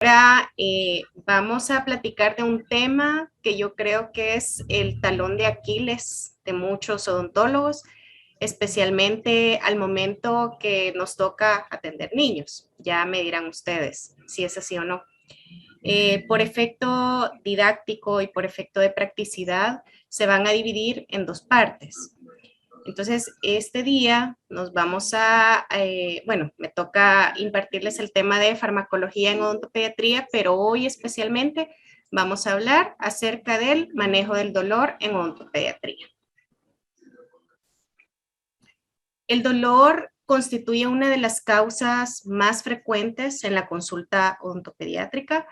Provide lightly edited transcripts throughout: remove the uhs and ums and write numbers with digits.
Ahora vamos a platicar de un tema que yo creo que es el talón de Aquiles de muchos odontólogos, especialmente al momento que nos toca atender niños. Ya me dirán ustedes si es así o no. Por efecto didáctico y por efecto de practicidad, se van a dividir en dos partes. Entonces, este día nos vamos bueno, me toca impartirles el tema de farmacología en odontopediatría, pero hoy especialmente vamos a hablar acerca del manejo del dolor en odontopediatría. El dolor constituye una de las causas más frecuentes en la consulta odontopediátrica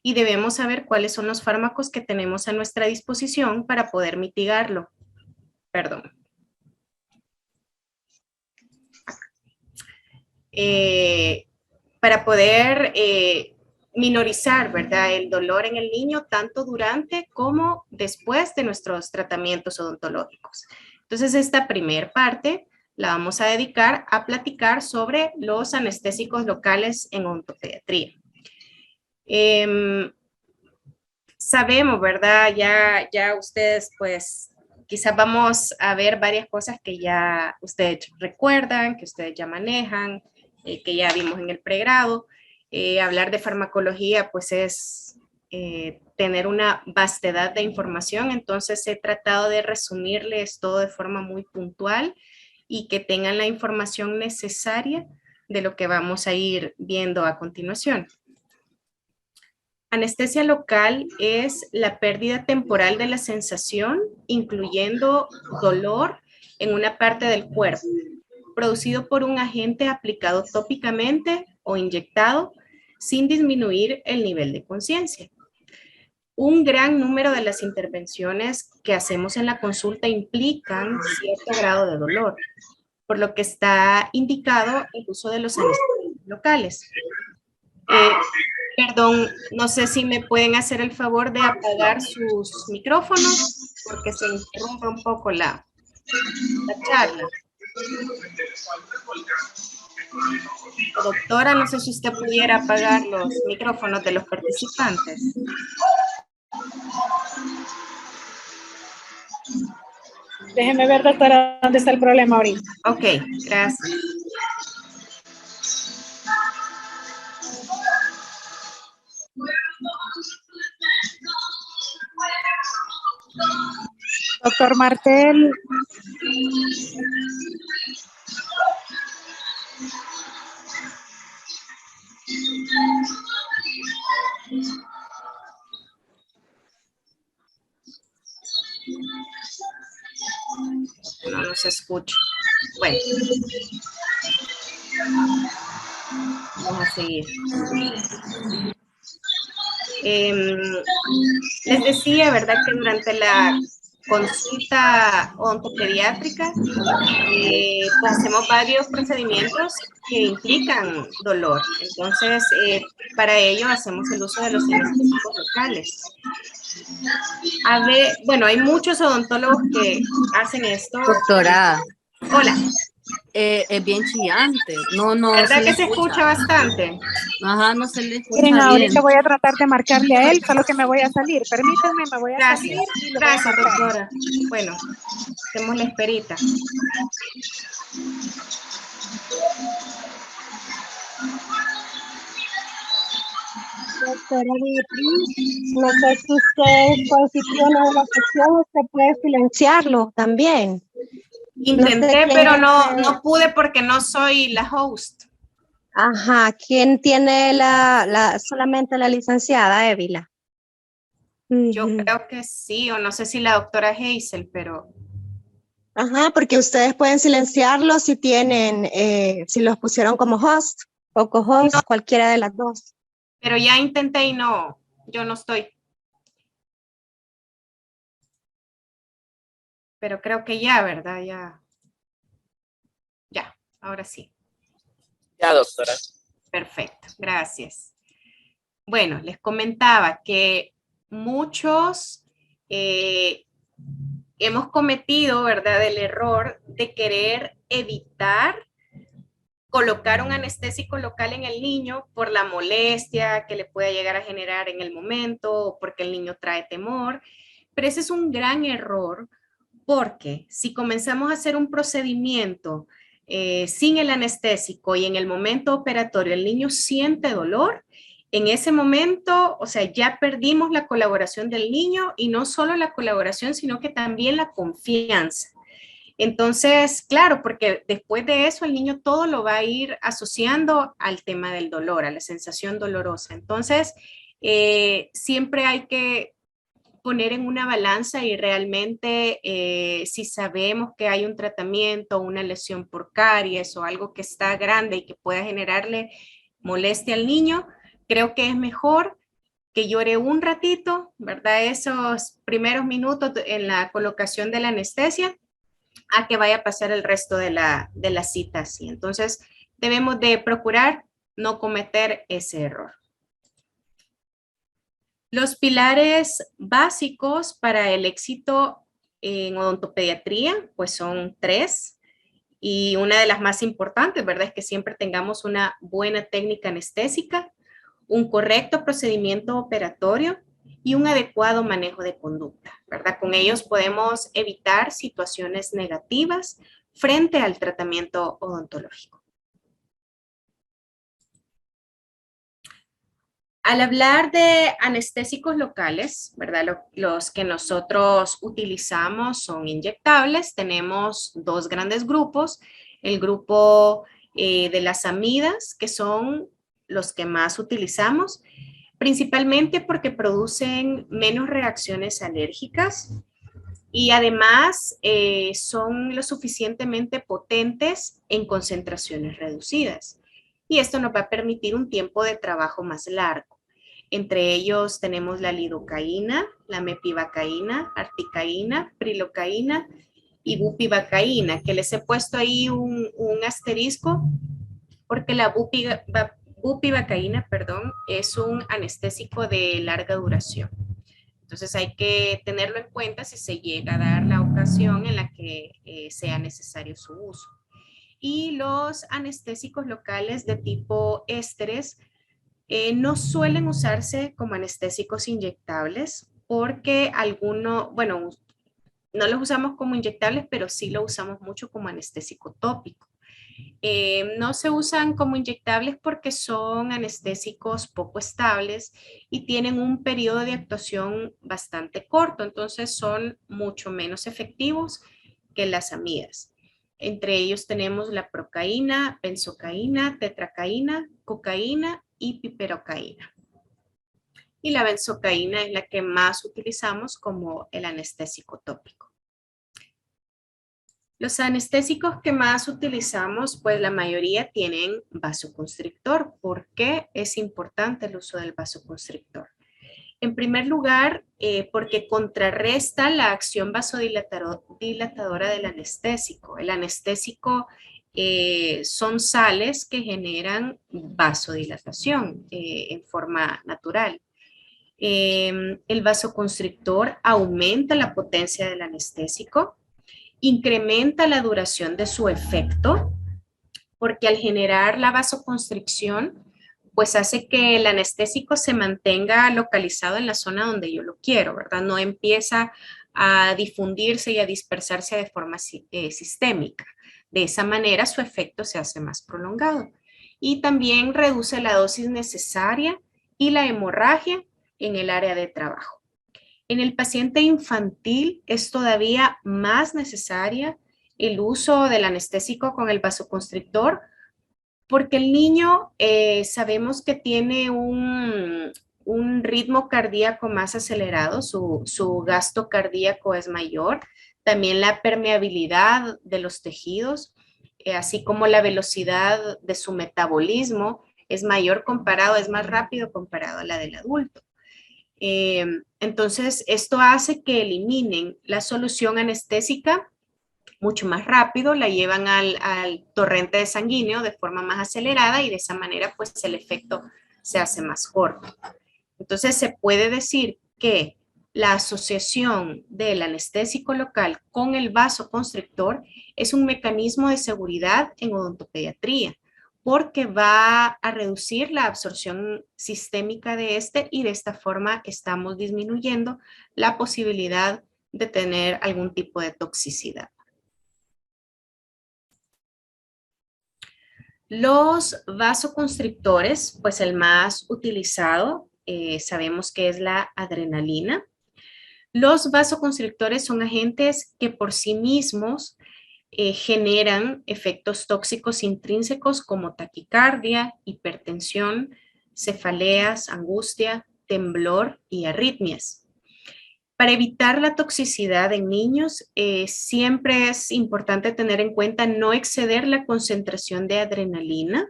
y debemos saber cuáles son los fármacos que tenemos a nuestra disposición para poder mitigarlo. Perdón. Para poder minorizar, ¿verdad?, el dolor en el niño tanto durante como después de nuestros tratamientos odontológicos. Entonces, esta primer parte la vamos a dedicar a platicar sobre los anestésicos locales en odontopediatría. Sabemos, ¿verdad? Ya ustedes, pues, quizás vamos a ver varias cosas que ya ustedes recuerdan, que ustedes ya manejan, que ya vimos en el pregrado. Hablar de farmacología, pues, es tener una vastedad de información, entonces he tratado de resumirles todo de forma muy puntual y que tengan la información necesaria de lo que vamos a ir viendo a continuación. Anestesia local es la pérdida temporal de la sensación, incluyendo dolor en una parte del cuerpo, producido por un agente aplicado tópicamente o inyectado sin disminuir el nivel de conciencia. Un gran número de las intervenciones que hacemos en la consulta implican cierto grado de dolor, por lo que está indicado el uso de los anestésicos locales. Perdón, no sé si me pueden hacer el favor de apagar sus micrófonos porque se interrumpe un poco la charla. Doctora, no sé si usted pudiera apagar los micrófonos de los participantes. Déjeme ver, doctora, dónde está el problema ahorita. Ok, gracias. Doctor Martel. No se escucha. Bueno. Vamos a seguir. Les decía, ¿verdad?, que durante la consulta odontopediátrica pues hacemos varios procedimientos que implican dolor. Entonces, para ello hacemos el uso de los anestésicos locales. Bueno, hay muchos odontólogos que hacen esto. Doctora. Hola. Es bien chillante. No, ¿Verdad que se escucha bastante? Ajá, no se le escucha Miren, bien. ahorita voy a tratar de marcarle a él, solo que me voy a salir. Permítanme, me voy a salir y le voy a Gracias, marcar. doctora. Bueno, hacemos la esperita. Doctora Beatriz, no sé si usted, pues, si tiene una sesión, usted puede silenciarlo también. Intenté, no, pero no pude porque no soy la host. Ajá, ¿quién tiene solamente la licenciada Évila? Yo creo que sí, o no sé si la doctora Hazel, pero... Ajá, porque ustedes pueden silenciarlo si tienen, si los pusieron como host o co-host, no, cualquiera de las dos. Pero ya intenté y no, yo no estoy. Pero creo que ya, ¿verdad? Ya, ahora sí. Ya, doctora. Perfecto, gracias. Bueno, les comentaba que muchos hemos cometido, ¿verdad?, el error de querer evitar colocar un anestésico local en el niño por la molestia que le pueda llegar a generar en el momento o porque el niño trae temor. Pero ese es un gran error porque si comenzamos a hacer un procedimiento sin el anestésico y en el momento operatorio el niño siente dolor, en ese momento, o sea, ya perdimos la colaboración del niño y no solo la colaboración, sino que también la confianza. Entonces, claro, porque después de eso el niño todo lo va a ir asociando al tema del dolor, a la sensación dolorosa. Entonces, siempre hay que poner en una balanza y realmente si sabemos que hay un tratamiento, una lesión por caries o algo que está grande y que pueda generarle molestia al niño, creo que es mejor que llore un ratito, ¿verdad? Esos primeros minutos en la colocación de la anestesia, a que vaya a pasar el resto de la cita así. Entonces, debemos de procurar no cometer ese error. Los pilares básicos para el éxito en odontopediatría, pues son 3. Y una de las más importantes, ¿verdad? Es que siempre tengamos una buena técnica anestésica, un correcto procedimiento operatorio y un adecuado manejo de conducta, ¿verdad? Con ellos podemos evitar situaciones negativas frente al tratamiento odontológico. Al hablar de anestésicos locales, ¿verdad? Los que nosotros utilizamos son inyectables. Tenemos 2 grandes grupos. El grupo de las amidas, que son los que más utilizamos, principalmente porque producen menos reacciones alérgicas y además son lo suficientemente potentes en concentraciones reducidas. Y esto nos va a permitir un tiempo de trabajo más largo. Entre ellos tenemos la lidocaína, la mepivacaína, articaína, prilocaína y bupivacaína, que les he puesto ahí un asterisco porque la bupivacaína, es un anestésico de larga duración. Entonces hay que tenerlo en cuenta si se llega a dar la ocasión en la que sea necesario su uso. Y los anestésicos locales de tipo ésteres no suelen usarse como anestésicos inyectables porque bueno, no los usamos como inyectables, pero sí lo usamos mucho como anestésico tópico. No se usan como inyectables porque son anestésicos poco estables y tienen un periodo de actuación bastante corto, entonces son mucho menos efectivos que las amidas. Entre ellos tenemos la procaína, benzocaína, tetracaína, cocaína y piperocaína. Y la benzocaína es la que más utilizamos como el anestésico tópico. Los anestésicos que más utilizamos, pues la mayoría tienen vasoconstrictor. ¿Por qué es importante el uso del vasoconstrictor? En primer lugar, porque contrarresta la acción vasodilatadora del anestésico. El anestésico son sales que generan vasodilatación en forma natural. El vasoconstrictor aumenta la potencia del anestésico, incrementa la duración de su efecto, porque al generar la vasoconstricción, pues hace que el anestésico se mantenga localizado en la zona donde yo lo quiero, ¿verdad? No empieza a difundirse y a dispersarse de forma sistémica. De esa manera su efecto se hace más prolongado. Y también reduce la dosis necesaria y la hemorragia en el área de trabajo. En el paciente infantil es todavía más necesaria el uso del anestésico con el vasoconstrictor porque el niño sabemos que tiene un ritmo cardíaco más acelerado, su gasto cardíaco es mayor, también la permeabilidad de los tejidos, así como la velocidad de su metabolismo es mayor comparado, es más rápido comparado a la del adulto. Entonces, esto hace que eliminen la solución anestésica mucho más rápido, la llevan al torrente sanguíneo de forma más acelerada y de esa manera pues el efecto se hace más corto. Entonces se puede decir que la asociación del anestésico local con el vasoconstrictor es un mecanismo de seguridad en odontopediatría, porque va a reducir la absorción sistémica de este y de esta forma estamos disminuyendo la posibilidad de tener algún tipo de toxicidad. Los vasoconstrictores, pues el más utilizado, sabemos que es la adrenalina. Los vasoconstrictores son agentes que por sí mismos generan efectos tóxicos intrínsecos como taquicardia, hipertensión, cefaleas, angustia, temblor y arritmias. Para evitar la toxicidad en niños, siempre es importante tener en cuenta no exceder la concentración de adrenalina,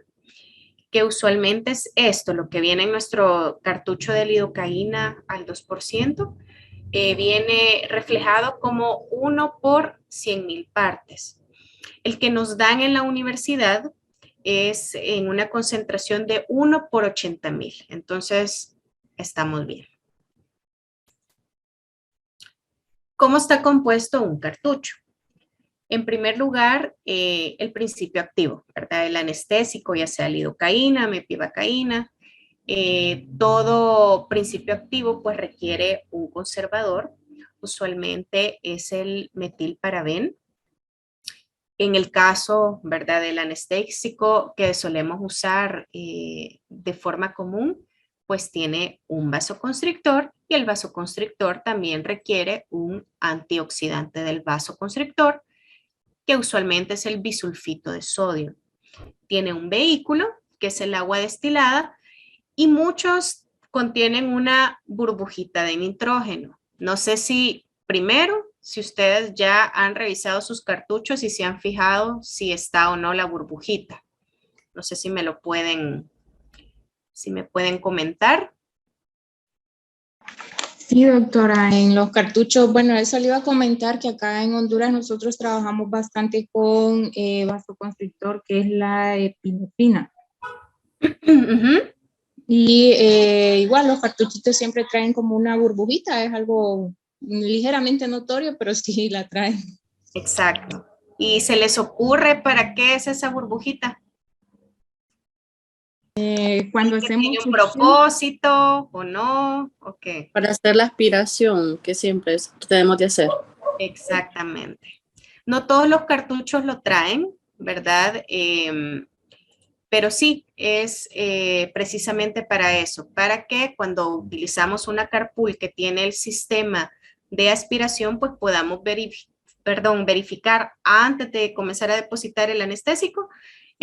que usualmente es esto, lo que viene en nuestro cartucho de lidocaína al 2%, viene reflejado como 1 por 100.000 partes. El que nos dan en la universidad es en una concentración de 1 por 80.000. Entonces, estamos bien. ¿Cómo está compuesto un cartucho? En primer lugar, el principio activo, ¿verdad? El anestésico, ya sea lidocaína, mepivacaína. Todo principio activo pues requiere un conservador. Usualmente es el metilparabén. En el caso, ¿verdad?, del anestésico que solemos usar de forma común, pues tiene un vasoconstrictor y el vasoconstrictor también requiere un antioxidante del vasoconstrictor, que usualmente es el bisulfito de sodio. Tiene un vehículo, que es el agua destilada, y muchos contienen una burbujita de nitrógeno. No sé si primero, si ustedes ya han revisado sus cartuchos y se han fijado si está o no la burbujita. No sé si me lo pueden, si me pueden comentar. Sí, doctora, en los cartuchos, bueno, eso le iba a comentar que acá en Honduras nosotros trabajamos bastante con vasoconstrictor, que es la epinefrina. Y igual los cartuchitos siempre traen como una burbujita, es algo ligeramente notorio, pero sí la traen. Exacto. ¿Y se les ocurre para qué es esa burbujita? Cuando ¿Que hacemos tiene un propósito o no? ¿O qué? Para hacer la aspiración que siempre tenemos de hacer. Exactamente. No todos los cartuchos lo traen, ¿verdad? Pero sí, es precisamente para eso, para que cuando utilizamos una carpool que tiene el sistema de aspiración, pues podamos verificar antes de comenzar a depositar el anestésico,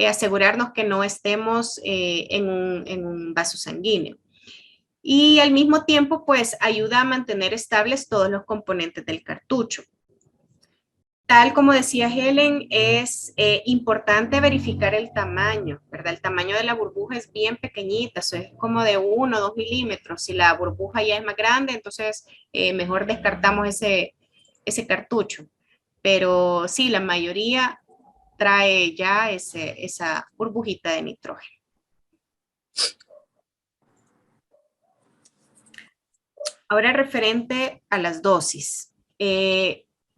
asegurarnos que no estemos en un vaso sanguíneo. Y al mismo tiempo, pues ayuda a mantener estables todos los componentes del cartucho. Tal como decía Helen, es importante verificar el tamaño, ¿verdad? El tamaño de la burbuja es bien pequeñita, eso es como de 1 o 2 milímetros. Si la burbuja ya es más grande, entonces mejor descartamos ese cartucho. Pero sí, la mayoría trae ya esa burbujita de nitrógeno. Ahora referente a las dosis.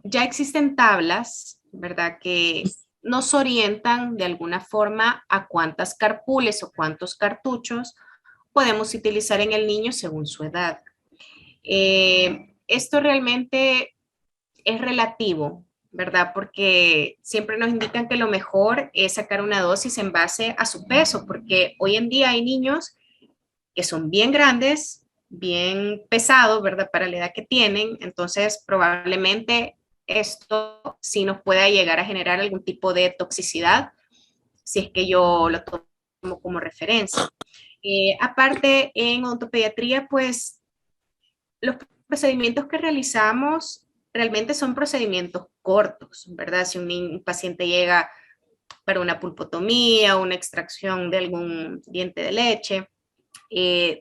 Ya existen tablas, ¿verdad?, que nos orientan de alguna forma a cuántas carpules o cuántos cartuchos podemos utilizar en el niño según su edad. Esto realmente es relativo, ¿verdad? Porque siempre nos indican que lo mejor es sacar una dosis en base a su peso, porque hoy en día hay niños que son bien grandes, bien pesados, ¿verdad? Para la edad que tienen, entonces probablemente esto sí nos pueda llegar a generar algún tipo de toxicidad, si es que yo lo tomo como referencia. Aparte, en odontopediatría, pues los procedimientos que realizamos realmente son procedimientos cortos, ¿verdad? Si un paciente llega para una pulpotomía o una extracción de algún diente de leche,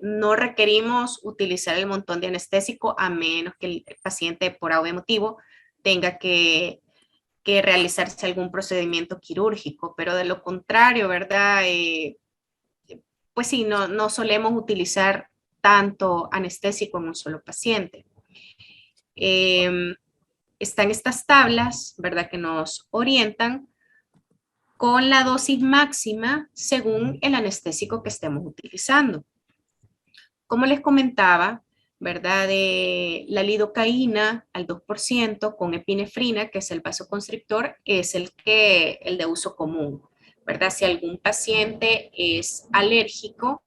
no requerimos utilizar el montón de anestésico a menos que el paciente por algún motivo tenga que realizarse algún procedimiento quirúrgico, pero de lo contrario, ¿verdad? Pues sí, no solemos utilizar tanto anestésico en un solo paciente. Están estas tablas, ¿verdad?, que nos orientan con la dosis máxima según el anestésico que estemos utilizando. Como les comentaba, ¿verdad? De la lidocaína al 2% con epinefrina, que es el vasoconstrictor, es el de uso común, ¿verdad? Si algún paciente es alérgico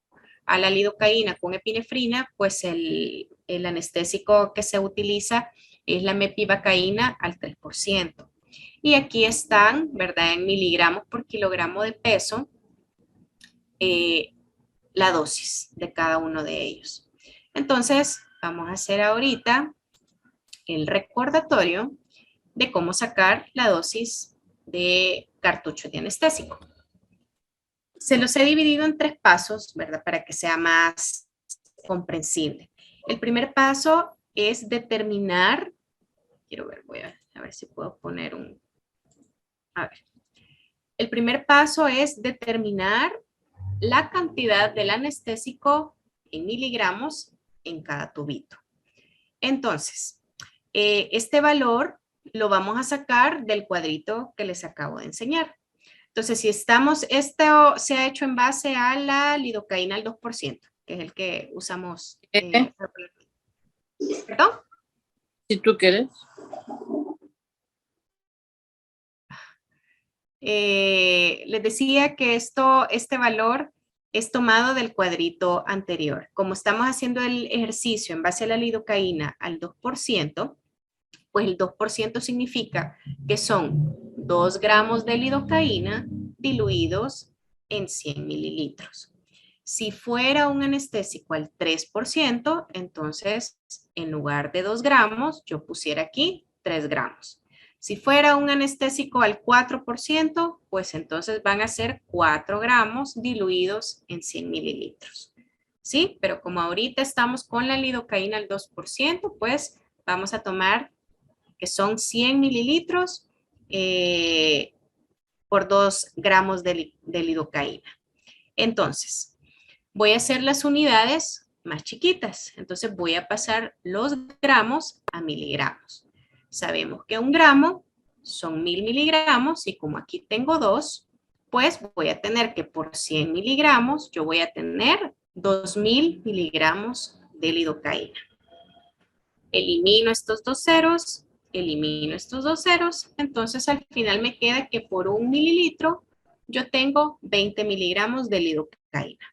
a la lidocaína con epinefrina, pues el anestésico que se utiliza es la mepivacaína al 3%. Y aquí están, ¿verdad? En miligramos por kilogramo de peso, la dosis de cada uno de ellos. Entonces, vamos a hacer ahorita el recordatorio de cómo sacar la dosis de cartucho de anestésico. Se los he dividido en 3 pasos, ¿verdad? Para que sea más comprensible. El primer paso es determinar, quiero ver, voy a ver si puedo poner un, a ver. El primer paso es determinar la cantidad del anestésico en miligramos en cada tubito. Entonces, este valor lo vamos a sacar del cuadrito que les acabo de enseñar. Entonces, si estamos, esto se ha hecho en base a la lidocaína al 2%, que es el que usamos. ¿Perdón? Si tú quieres. Les decía que este valor es tomado del cuadrito anterior. Como estamos haciendo el ejercicio en base a la lidocaína al 2%, pues el 2% significa que son 2 gramos de lidocaína diluidos en 100 mililitros. Si fuera un anestésico al 3%, entonces en lugar de 2 gramos, yo pusiera aquí 3 gramos. Si fuera un anestésico al 4%, pues entonces van a ser 4 gramos diluidos en 100 mililitros. ¿Sí? Pero como ahorita estamos con la lidocaína al 2%, pues vamos a tomar que son 100 mililitros por 2 gramos de lidocaína. Entonces, voy a hacer las unidades más chiquitas. Entonces voy a pasar los gramos a miligramos. Sabemos que 1 gramo son 1000 miligramos y como aquí tengo 2, pues voy a tener que por 100 miligramos yo voy a tener 2000 miligramos de lidocaína. Elimino estos 2 ceros, elimino estos 2 ceros, entonces al final me queda que por 1 mililitro yo tengo 20 miligramos de lidocaína.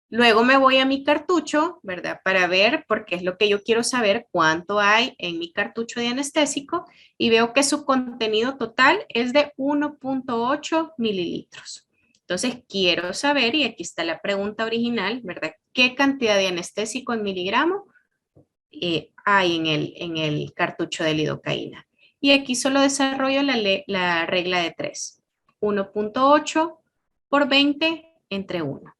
Luego me voy a mi cartucho, ¿verdad? Para ver, porque es lo que yo quiero saber, cuánto hay en mi cartucho de anestésico y veo que su contenido total es de 1.8 mililitros. Entonces quiero saber, y aquí está la pregunta original, ¿verdad? ¿Qué cantidad de anestésico en miligramo hay en el cartucho de lidocaína? Y aquí solo desarrollo la regla de 3. 1.8 por 20 entre 1.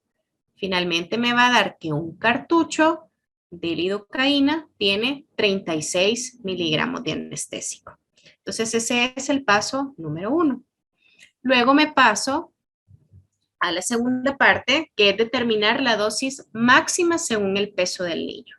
Finalmente me va a dar que un cartucho de lidocaína tiene 36 miligramos de anestésico. Entonces ese es el paso número 1. Luego me paso a la segunda parte, que es determinar la dosis máxima según el peso del niño.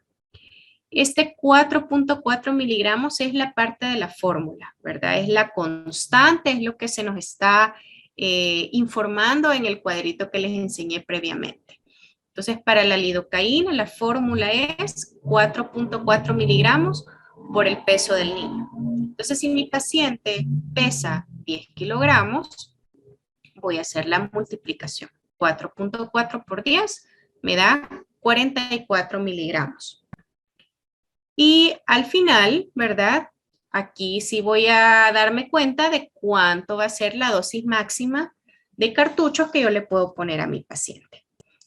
Este 4.4 miligramos es la parte de la fórmula, ¿verdad? Es la constante, es lo que se nos está informando en el cuadrito que les enseñé previamente. Entonces, para la lidocaína, la fórmula es 4.4 miligramos por el peso del niño. Entonces, si mi paciente pesa 10 kilogramos, voy a hacer la multiplicación. 4.4 por 10 me da 44 miligramos. Y al final, ¿verdad? Aquí sí voy a darme cuenta de cuánto va a ser la dosis máxima de cartuchos que yo le puedo poner a mi paciente.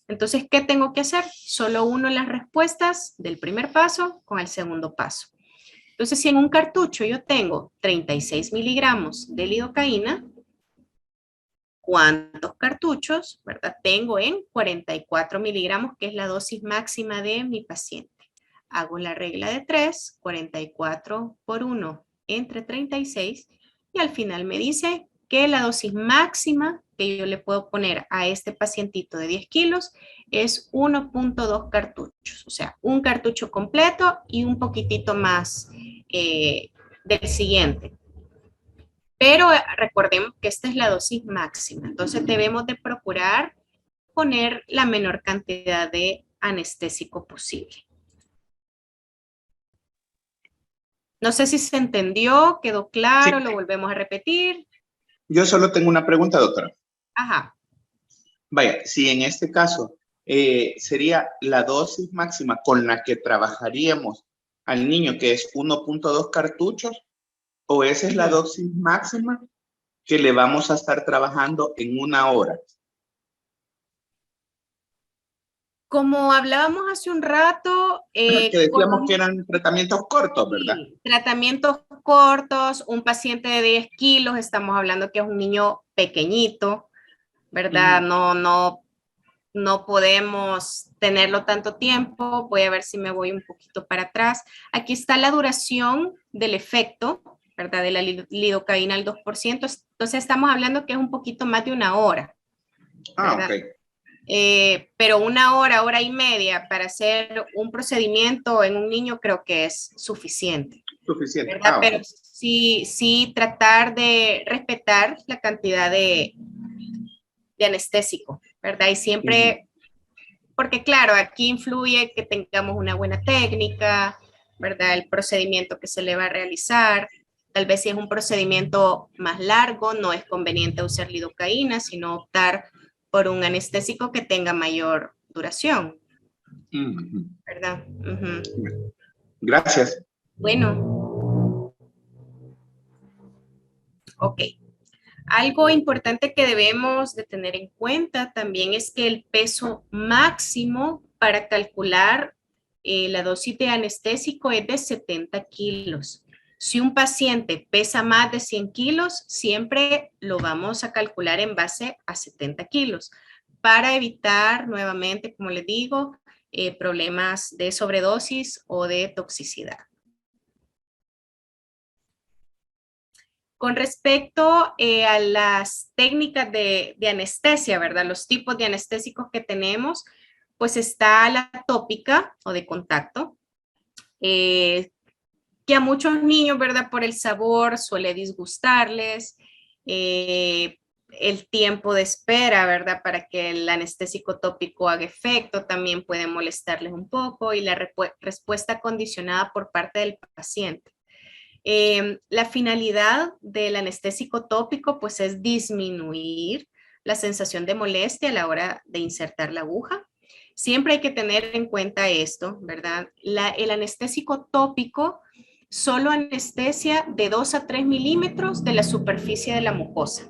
Entonces, ¿qué tengo que hacer? Solo uno las respuestas del primer paso con el segundo paso. Entonces, si en un cartucho yo tengo 36 miligramos de lidocaína, ¿cuántos cartuchos, verdad, tengo en 44 miligramos, que es la dosis máxima de mi paciente? Hago la regla de 3, 44 por 1 entre 36, y al final me dice que la dosis máxima que yo le puedo poner a este pacientito de 10 kilos es 1.2 cartuchos, o sea, un cartucho completo y un poquitito más del siguiente. Pero recordemos que esta es la dosis máxima, entonces debemos de procurar poner la menor cantidad de anestésico posible. No sé si se entendió, quedó claro, Sí. lo volvemos a repetir. Yo solo tengo una pregunta, doctora. Ajá. Vaya, si en este caso sería la dosis máxima con la que trabajaríamos al niño, que es 1.2 cartuchos, o esa es la dosis máxima que le vamos a estar trabajando en 1 hora. Como hablábamos hace un rato, Que decíamos que eran tratamientos cortos, ¿verdad? sí, tratamientos cortos, un paciente de 10 kilos, estamos hablando que es un niño pequeñito, ¿verdad? No podemos tenerlo tanto tiempo. Voy a ver si me voy un poquito para atrás. Aquí está la duración del efecto, ¿verdad? De la lidocaína al 2%. Entonces estamos hablando que es un poquito más de 1 hora. ¿Verdad? Ok. Pero 1 hora, hora y media para hacer un procedimiento en un niño creo que es suficiente. Suficiente. ¿Verdad? Okay. Pero sí tratar de respetar la cantidad de anestésico, ¿verdad? Y siempre, porque claro, aquí influye que tengamos una buena técnica, ¿verdad? El procedimiento que se le va a realizar. Tal vez si es un procedimiento más largo, no es conveniente usar lidocaína, sino optar por un anestésico que tenga mayor duración, ¿verdad? Gracias. Bueno. Ok. Algo importante que debemos de tener en cuenta también es que el peso máximo para calcular la dosis de anestésico es de 70 kilos. Si un paciente pesa más de 100 kilos, siempre lo vamos a calcular en base a 70 kilos para evitar nuevamente, como les digo, problemas de sobredosis o de toxicidad. Con respecto a las técnicas de anestesia, ¿verdad? Los tipos de anestésicos que tenemos, pues está la tópica o de contacto, que a muchos niños, ¿verdad? Por el sabor suele disgustarles, el tiempo de espera, ¿verdad? Para que el anestésico tópico haga efecto también puede molestarles un poco y la respuesta condicionada por parte del paciente. La finalidad del anestésico tópico pues es disminuir la sensación de molestia a la hora de insertar la aguja. Siempre hay que tener en cuenta esto, ¿verdad? El anestésico tópico solo anestesia de 2 a 3 milímetros de la superficie de la mucosa.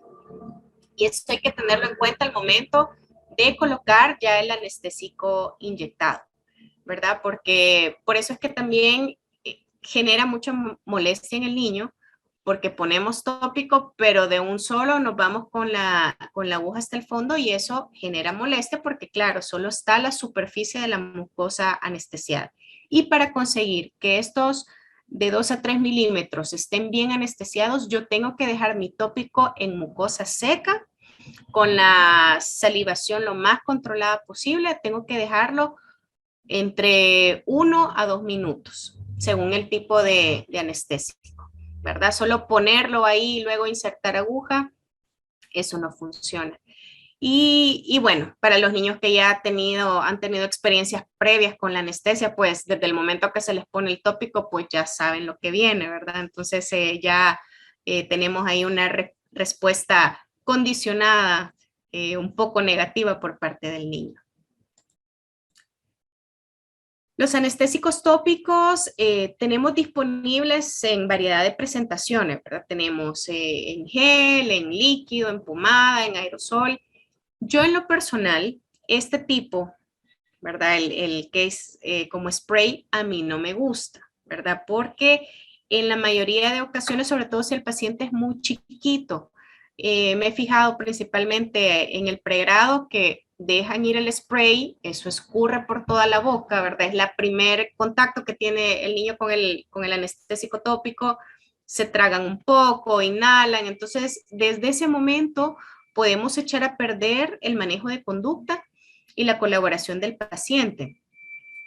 Y esto hay que tenerlo en cuenta al momento de colocar ya el anestésico inyectado, ¿verdad? Porque por eso es que también genera mucha molestia en el niño, porque ponemos tópico, pero de un solo nos vamos con la aguja hasta el fondo y eso genera molestia porque, claro, solo está la superficie de la mucosa anestesiada. Y para conseguir que estos de 2 a 3 milímetros estén bien anestesiados, yo tengo que dejar mi tópico en mucosa seca, con la salivación lo más controlada posible. Tengo que dejarlo entre 1 a 2 minutos, según el tipo de anestésico, ¿verdad? Solo ponerlo ahí y luego insertar aguja, eso no funciona. Y bueno, para los niños que ya han tenido experiencias previas con la anestesia, pues desde el momento que se les pone el tópico, pues ya saben lo que viene, ¿verdad? Entonces ya tenemos ahí una respuesta condicionada, un poco negativa por parte del niño. Los anestésicos tópicos tenemos disponibles en variedad de presentaciones, ¿verdad? Tenemos en gel, en líquido, en pomada, en aerosol. Yo en lo personal, este tipo, ¿verdad? El que es como spray, a mí no me gusta, ¿verdad? Porque en la mayoría de ocasiones, sobre todo si el paciente es muy chiquito, me he fijado principalmente en el pregrado que dejan ir el spray, eso escurre por toda la boca, ¿verdad? Es el primer contacto que tiene el niño con el anestésico tópico, se tragan un poco, inhalan, entonces desde ese momento podemos echar a perder el manejo de conducta y la colaboración del paciente.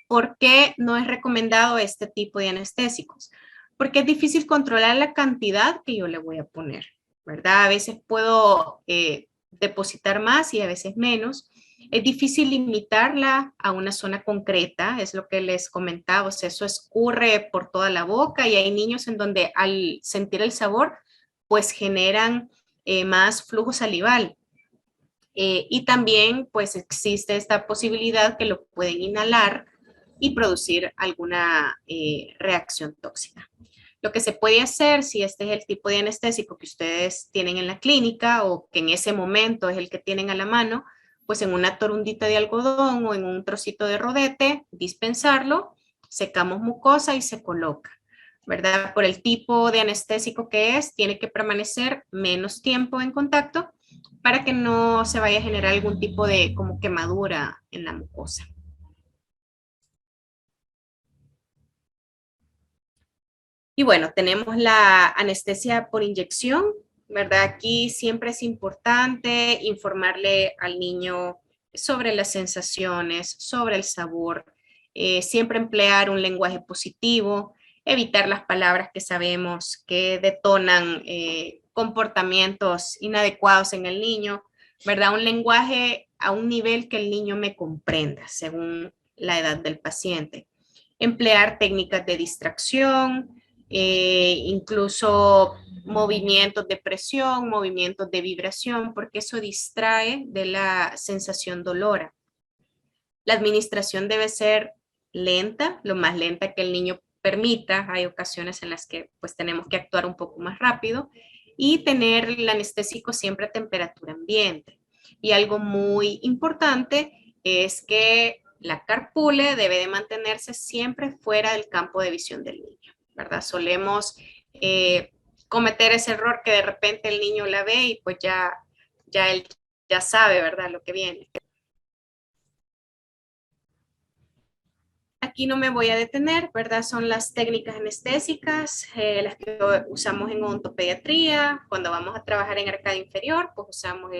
¿Por qué no es recomendado este tipo de anestésicos? Porque es difícil controlar la cantidad que yo le voy a poner, ¿verdad? A veces puedo depositar más y a veces menos. Es difícil limitarla a una zona concreta, es lo que les comentaba, o sea, eso escurre por toda la boca y hay niños en donde al sentir el sabor, pues generan más flujo salival. Y también pues existe esta posibilidad que lo pueden inhalar y producir alguna reacción tóxica. Lo que se puede hacer, si este es el tipo de anestésico que ustedes tienen en la clínica o que en ese momento es el que tienen a la mano, pues en una torundita de algodón o en un trocito de rodete, dispensarlo, secamos mucosa y se coloca, ¿verdad? Por el tipo de anestésico que es, tiene que permanecer menos tiempo en contacto para que no se vaya a generar algún tipo de como quemadura en la mucosa. Y bueno, tenemos la anestesia por inyección, ¿verdad? Aquí siempre es importante informarle al niño sobre las sensaciones, sobre el sabor, siempre emplear un lenguaje positivo, evitar las palabras que sabemos que detonan comportamientos inadecuados en el niño, ¿verdad? Un lenguaje a un nivel que el niño me comprenda según la edad del paciente. Emplear técnicas de distracción, incluso movimientos de presión, movimientos de vibración, porque eso distrae de la sensación dolora. La administración debe ser lenta, lo más lenta que el niño permita. Hay ocasiones en las que pues tenemos que actuar un poco más rápido y tener el anestésico siempre a temperatura ambiente. Y algo muy importante es que la carpule debe de mantenerse siempre fuera del campo de visión del niño, ¿verdad? Solemos cometer ese error que de repente el niño la ve y pues él ya sabe, ¿verdad? Lo que viene. Aquí no me voy a detener, ¿verdad? Son las técnicas anestésicas, las que usamos en odontopediatría. Cuando vamos a trabajar en arcada inferior, pues usamos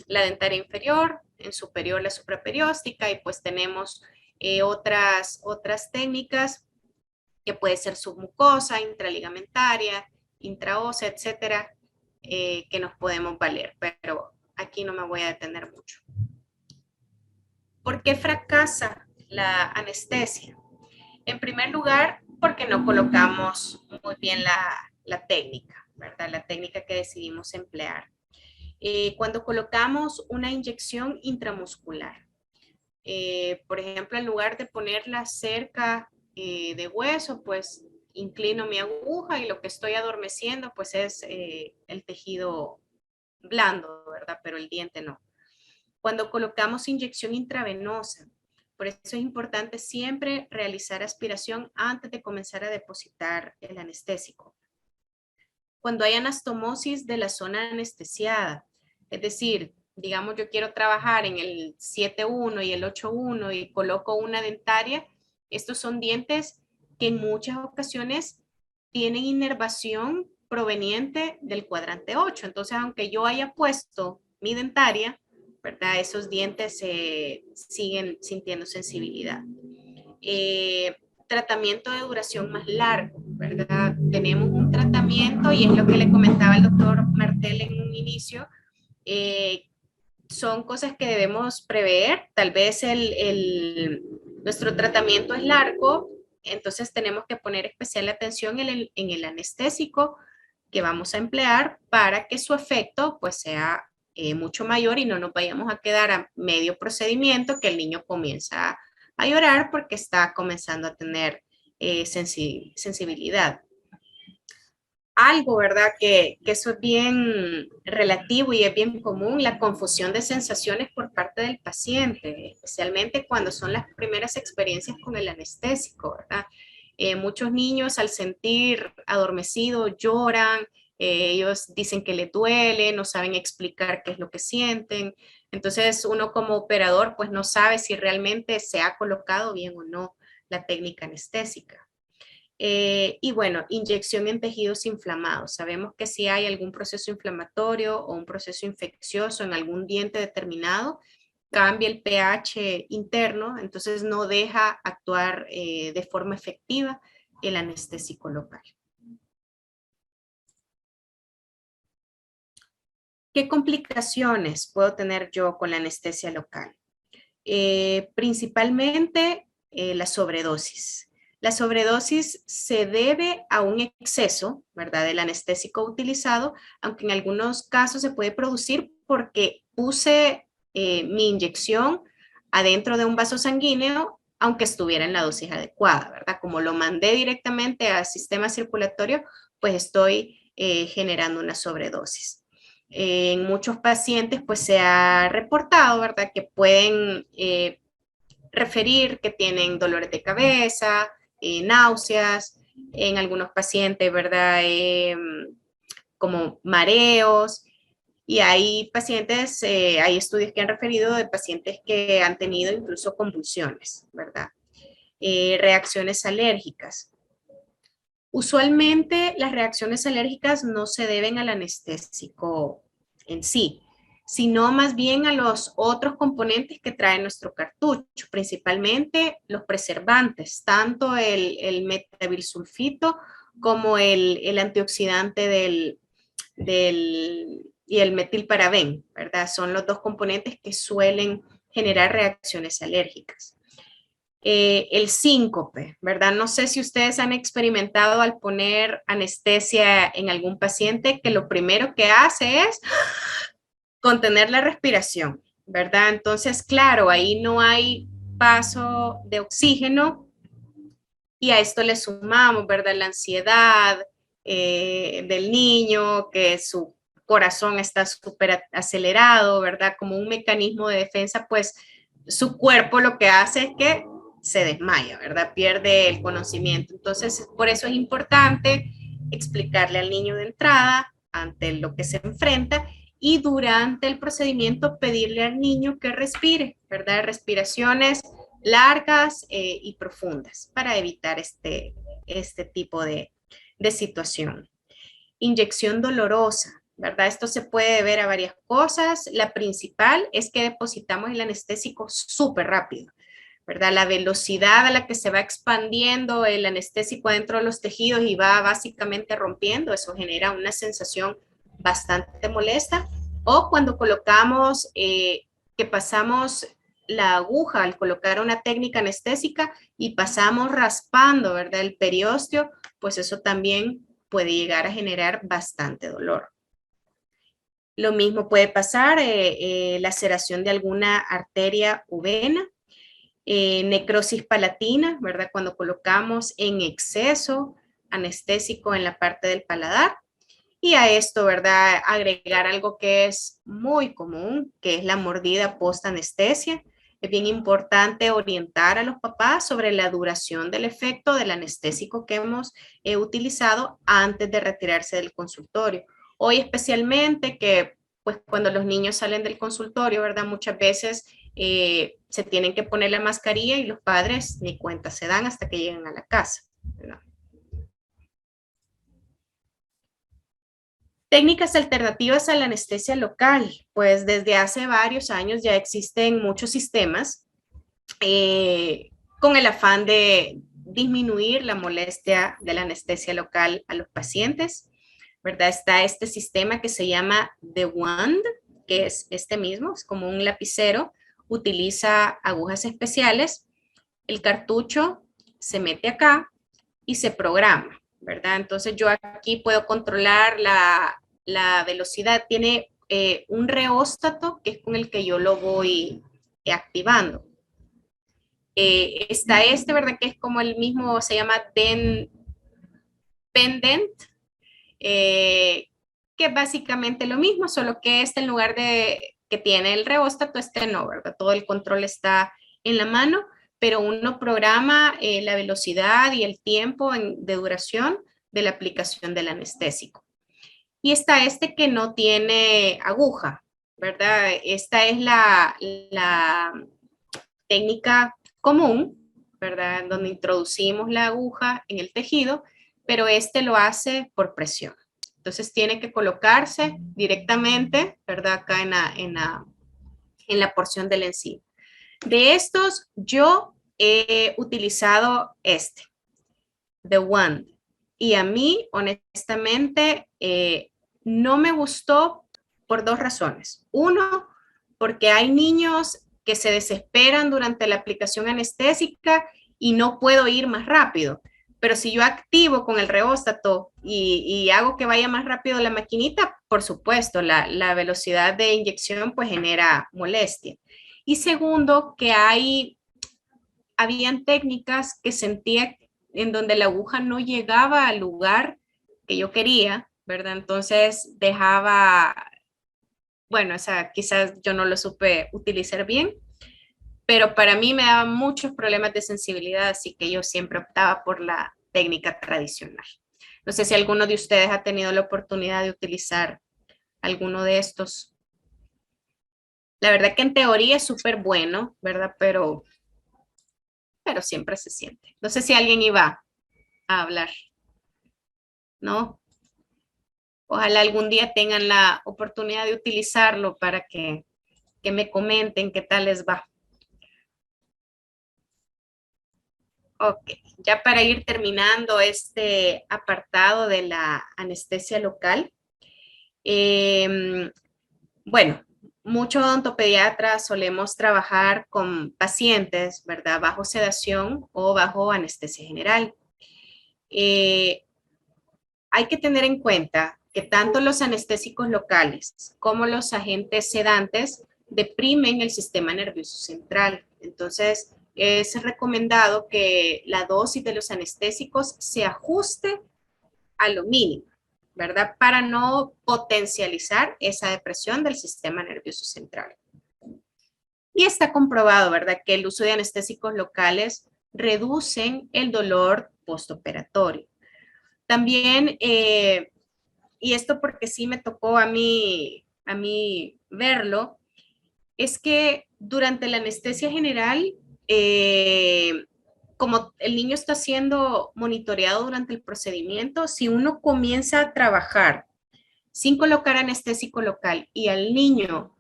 la dentaria inferior, en superior la supraperióstica y pues tenemos otras técnicas que puede ser submucosa, intraligamentaria, intraósea, etcétera, que nos podemos valer, pero aquí no me voy a detener mucho. ¿Por qué fracasa la anestesia? En primer lugar, porque no colocamos muy bien la técnica, ¿verdad? La técnica que decidimos emplear. Cuando colocamos una inyección intramuscular, por ejemplo, en lugar de ponerla cerca de hueso, pues inclino mi aguja y lo que estoy adormeciendo, pues es el tejido blando, ¿verdad? Pero el diente no. Cuando colocamos inyección intravenosa, por eso es importante siempre realizar aspiración antes de comenzar a depositar el anestésico. Cuando hay anastomosis de la zona anestesiada, es decir, digamos yo quiero trabajar en el 7.1 y el 8.1 y coloco una dentaria, estos son dientes que en muchas ocasiones tienen inervación proveniente del cuadrante 8. Entonces, aunque yo haya puesto mi dentaria, ¿verdad? Esos dientes siguen sintiendo sensibilidad. Tratamiento de duración más largo, ¿verdad? Tenemos un tratamiento y es lo que le comentaba el doctor Martel en un inicio, son cosas que debemos prever, tal vez nuestro tratamiento es largo, entonces tenemos que poner especial atención en el anestésico que vamos a emplear para que su efecto pues sea mucho mayor y no nos vayamos a quedar a medio procedimiento que el niño comienza a llorar porque está comenzando a tener sensibilidad. Algo, ¿verdad? Que eso es bien relativo y es bien común, la confusión de sensaciones por parte del paciente, especialmente cuando son las primeras experiencias con el anestésico, ¿verdad? Muchos niños al sentir adormecido lloran, ellos dicen que les duele, no saben explicar qué es lo que sienten. Entonces uno como operador pues no sabe si realmente se ha colocado bien o no la técnica anestésica. Y bueno, inyección en tejidos inflamados. Sabemos que si hay algún proceso inflamatorio o un proceso infeccioso en algún diente determinado, cambia el pH interno, entonces no deja actuar de forma efectiva el anestésico local. ¿Qué complicaciones puedo tener yo con la anestesia local? Principalmente la sobredosis. La sobredosis se debe a un exceso, ¿verdad?, del anestésico utilizado, aunque en algunos casos se puede producir porque puse mi inyección adentro de un vaso sanguíneo, aunque estuviera en la dosis adecuada, ¿verdad? Como lo mandé directamente al sistema circulatorio, pues estoy generando una sobredosis. En muchos pacientes pues se ha reportado, ¿verdad?, que pueden referir que tienen dolores de cabeza, náuseas, en algunos pacientes, ¿verdad?, como mareos, y hay pacientes, hay estudios que han referido de pacientes que han tenido incluso convulsiones, ¿verdad? Reacciones alérgicas. Usualmente las reacciones alérgicas no se deben al anestésico en sí, sino más bien a los otros componentes que trae nuestro cartucho, principalmente los preservantes, tanto el metabilsulfito como el antioxidante y el metilparabén, ¿verdad? Son los dos componentes que suelen generar reacciones alérgicas. El síncope, ¿verdad? No sé si ustedes han experimentado al poner anestesia en algún paciente que lo primero que hace es contener la respiración, ¿verdad? Entonces, claro, ahí no hay paso de oxígeno y a esto le sumamos, ¿verdad?, la ansiedad del niño, que su corazón está súper acelerado, ¿verdad? Como un mecanismo de defensa, pues su cuerpo lo que hace es que se desmaya, ¿verdad? Pierde el conocimiento. Entonces, por eso es importante explicarle al niño de entrada ante lo que se enfrenta y durante el procedimiento pedirle al niño que respire, ¿verdad? Respiraciones largas y profundas para evitar este tipo de situación. Inyección dolorosa, ¿verdad? Esto se puede deber a varias cosas. La principal es que depositamos el anestésico súper rápido, ¿verdad? La velocidad a la que se va expandiendo el anestésico dentro de los tejidos y va básicamente rompiendo, eso genera una sensación bastante molesta. O cuando colocamos, que pasamos la aguja al colocar una técnica anestésica y pasamos raspando, ¿verdad?, el periósteo, pues eso también puede llegar a generar bastante dolor. Lo mismo puede pasar, laceración de alguna arteria o vena, necrosis palatina, ¿verdad?, cuando colocamos en exceso anestésico en la parte del paladar. Y a esto, ¿verdad?, agregar algo que es muy común, que es la mordida post-anestesia. Es bien importante orientar a los papás sobre la duración del efecto del anestésico que hemos utilizado antes de retirarse del consultorio. Hoy especialmente que, pues, cuando los niños salen del consultorio, ¿verdad?, muchas veces se tienen que poner la mascarilla y los padres ni cuenta se dan hasta que llegan a la casa, ¿verdad? Técnicas alternativas a la anestesia local, pues desde hace varios años ya existen muchos sistemas con el afán de disminuir la molestia de la anestesia local a los pacientes, ¿verdad? Está este sistema que se llama The Wand, que es este mismo, es como un lapicero, utiliza agujas especiales, el cartucho se mete acá y se programa, ¿verdad? Entonces yo aquí puedo controlar la velocidad, tiene un reóstato que es con el que yo lo voy activando. Está este, ¿verdad?, que es como el mismo, se llama Pendant, que es básicamente lo mismo, solo que este en lugar de que tiene el reóstato, este no, ¿verdad? Todo el control está en la mano, pero uno programa la velocidad y el tiempo de duración de la aplicación del anestésico. Y está este que no tiene aguja, ¿verdad? Esta es la técnica común, ¿verdad?, donde introducimos la aguja en el tejido, pero este lo hace por presión. Entonces tiene que colocarse directamente, ¿verdad?, acá en la porción del encima. De estos, yo he utilizado este, The Wand, y a mí, honestamente, no me gustó por dos razones. Uno, porque hay niños que se desesperan durante la aplicación anestésica y no puedo ir más rápido. Pero si yo activo con el reóstato y hago que vaya más rápido la maquinita, por supuesto, la velocidad de inyección pues genera molestia. Y segundo, que habían técnicas que sentía en donde la aguja no llegaba al lugar que yo quería, ¿verdad? Entonces dejaba, bueno, o sea, quizás yo no lo supe utilizar bien, pero para mí me daba muchos problemas de sensibilidad, así que yo siempre optaba por la técnica tradicional. No sé si alguno de ustedes ha tenido la oportunidad de utilizar alguno de estos. La verdad que en teoría es súper bueno, ¿verdad? Pero siempre se siente. No sé si alguien iba a hablar, ¿no? Ojalá algún día tengan la oportunidad de utilizarlo para que me comenten qué tal les va. Ok, ya para ir terminando este apartado de la anestesia local. Bueno, muchos odontopediatras solemos trabajar con pacientes, ¿verdad? Bajo sedación o bajo anestesia general. Hay que tener en cuenta que tanto los anestésicos locales como los agentes sedantes deprimen el sistema nervioso central. Entonces, es recomendado que la dosis de los anestésicos se ajuste a lo mínimo, ¿verdad? Para no potencializar esa depresión del sistema nervioso central. Y está comprobado, ¿verdad?, que el uso de anestésicos locales reducen el dolor postoperatorio. También, y esto porque sí me tocó a mí verlo, es que durante la anestesia general, como el niño está siendo monitoreado durante el procedimiento, si uno comienza a trabajar sin colocar anestésico local y el niño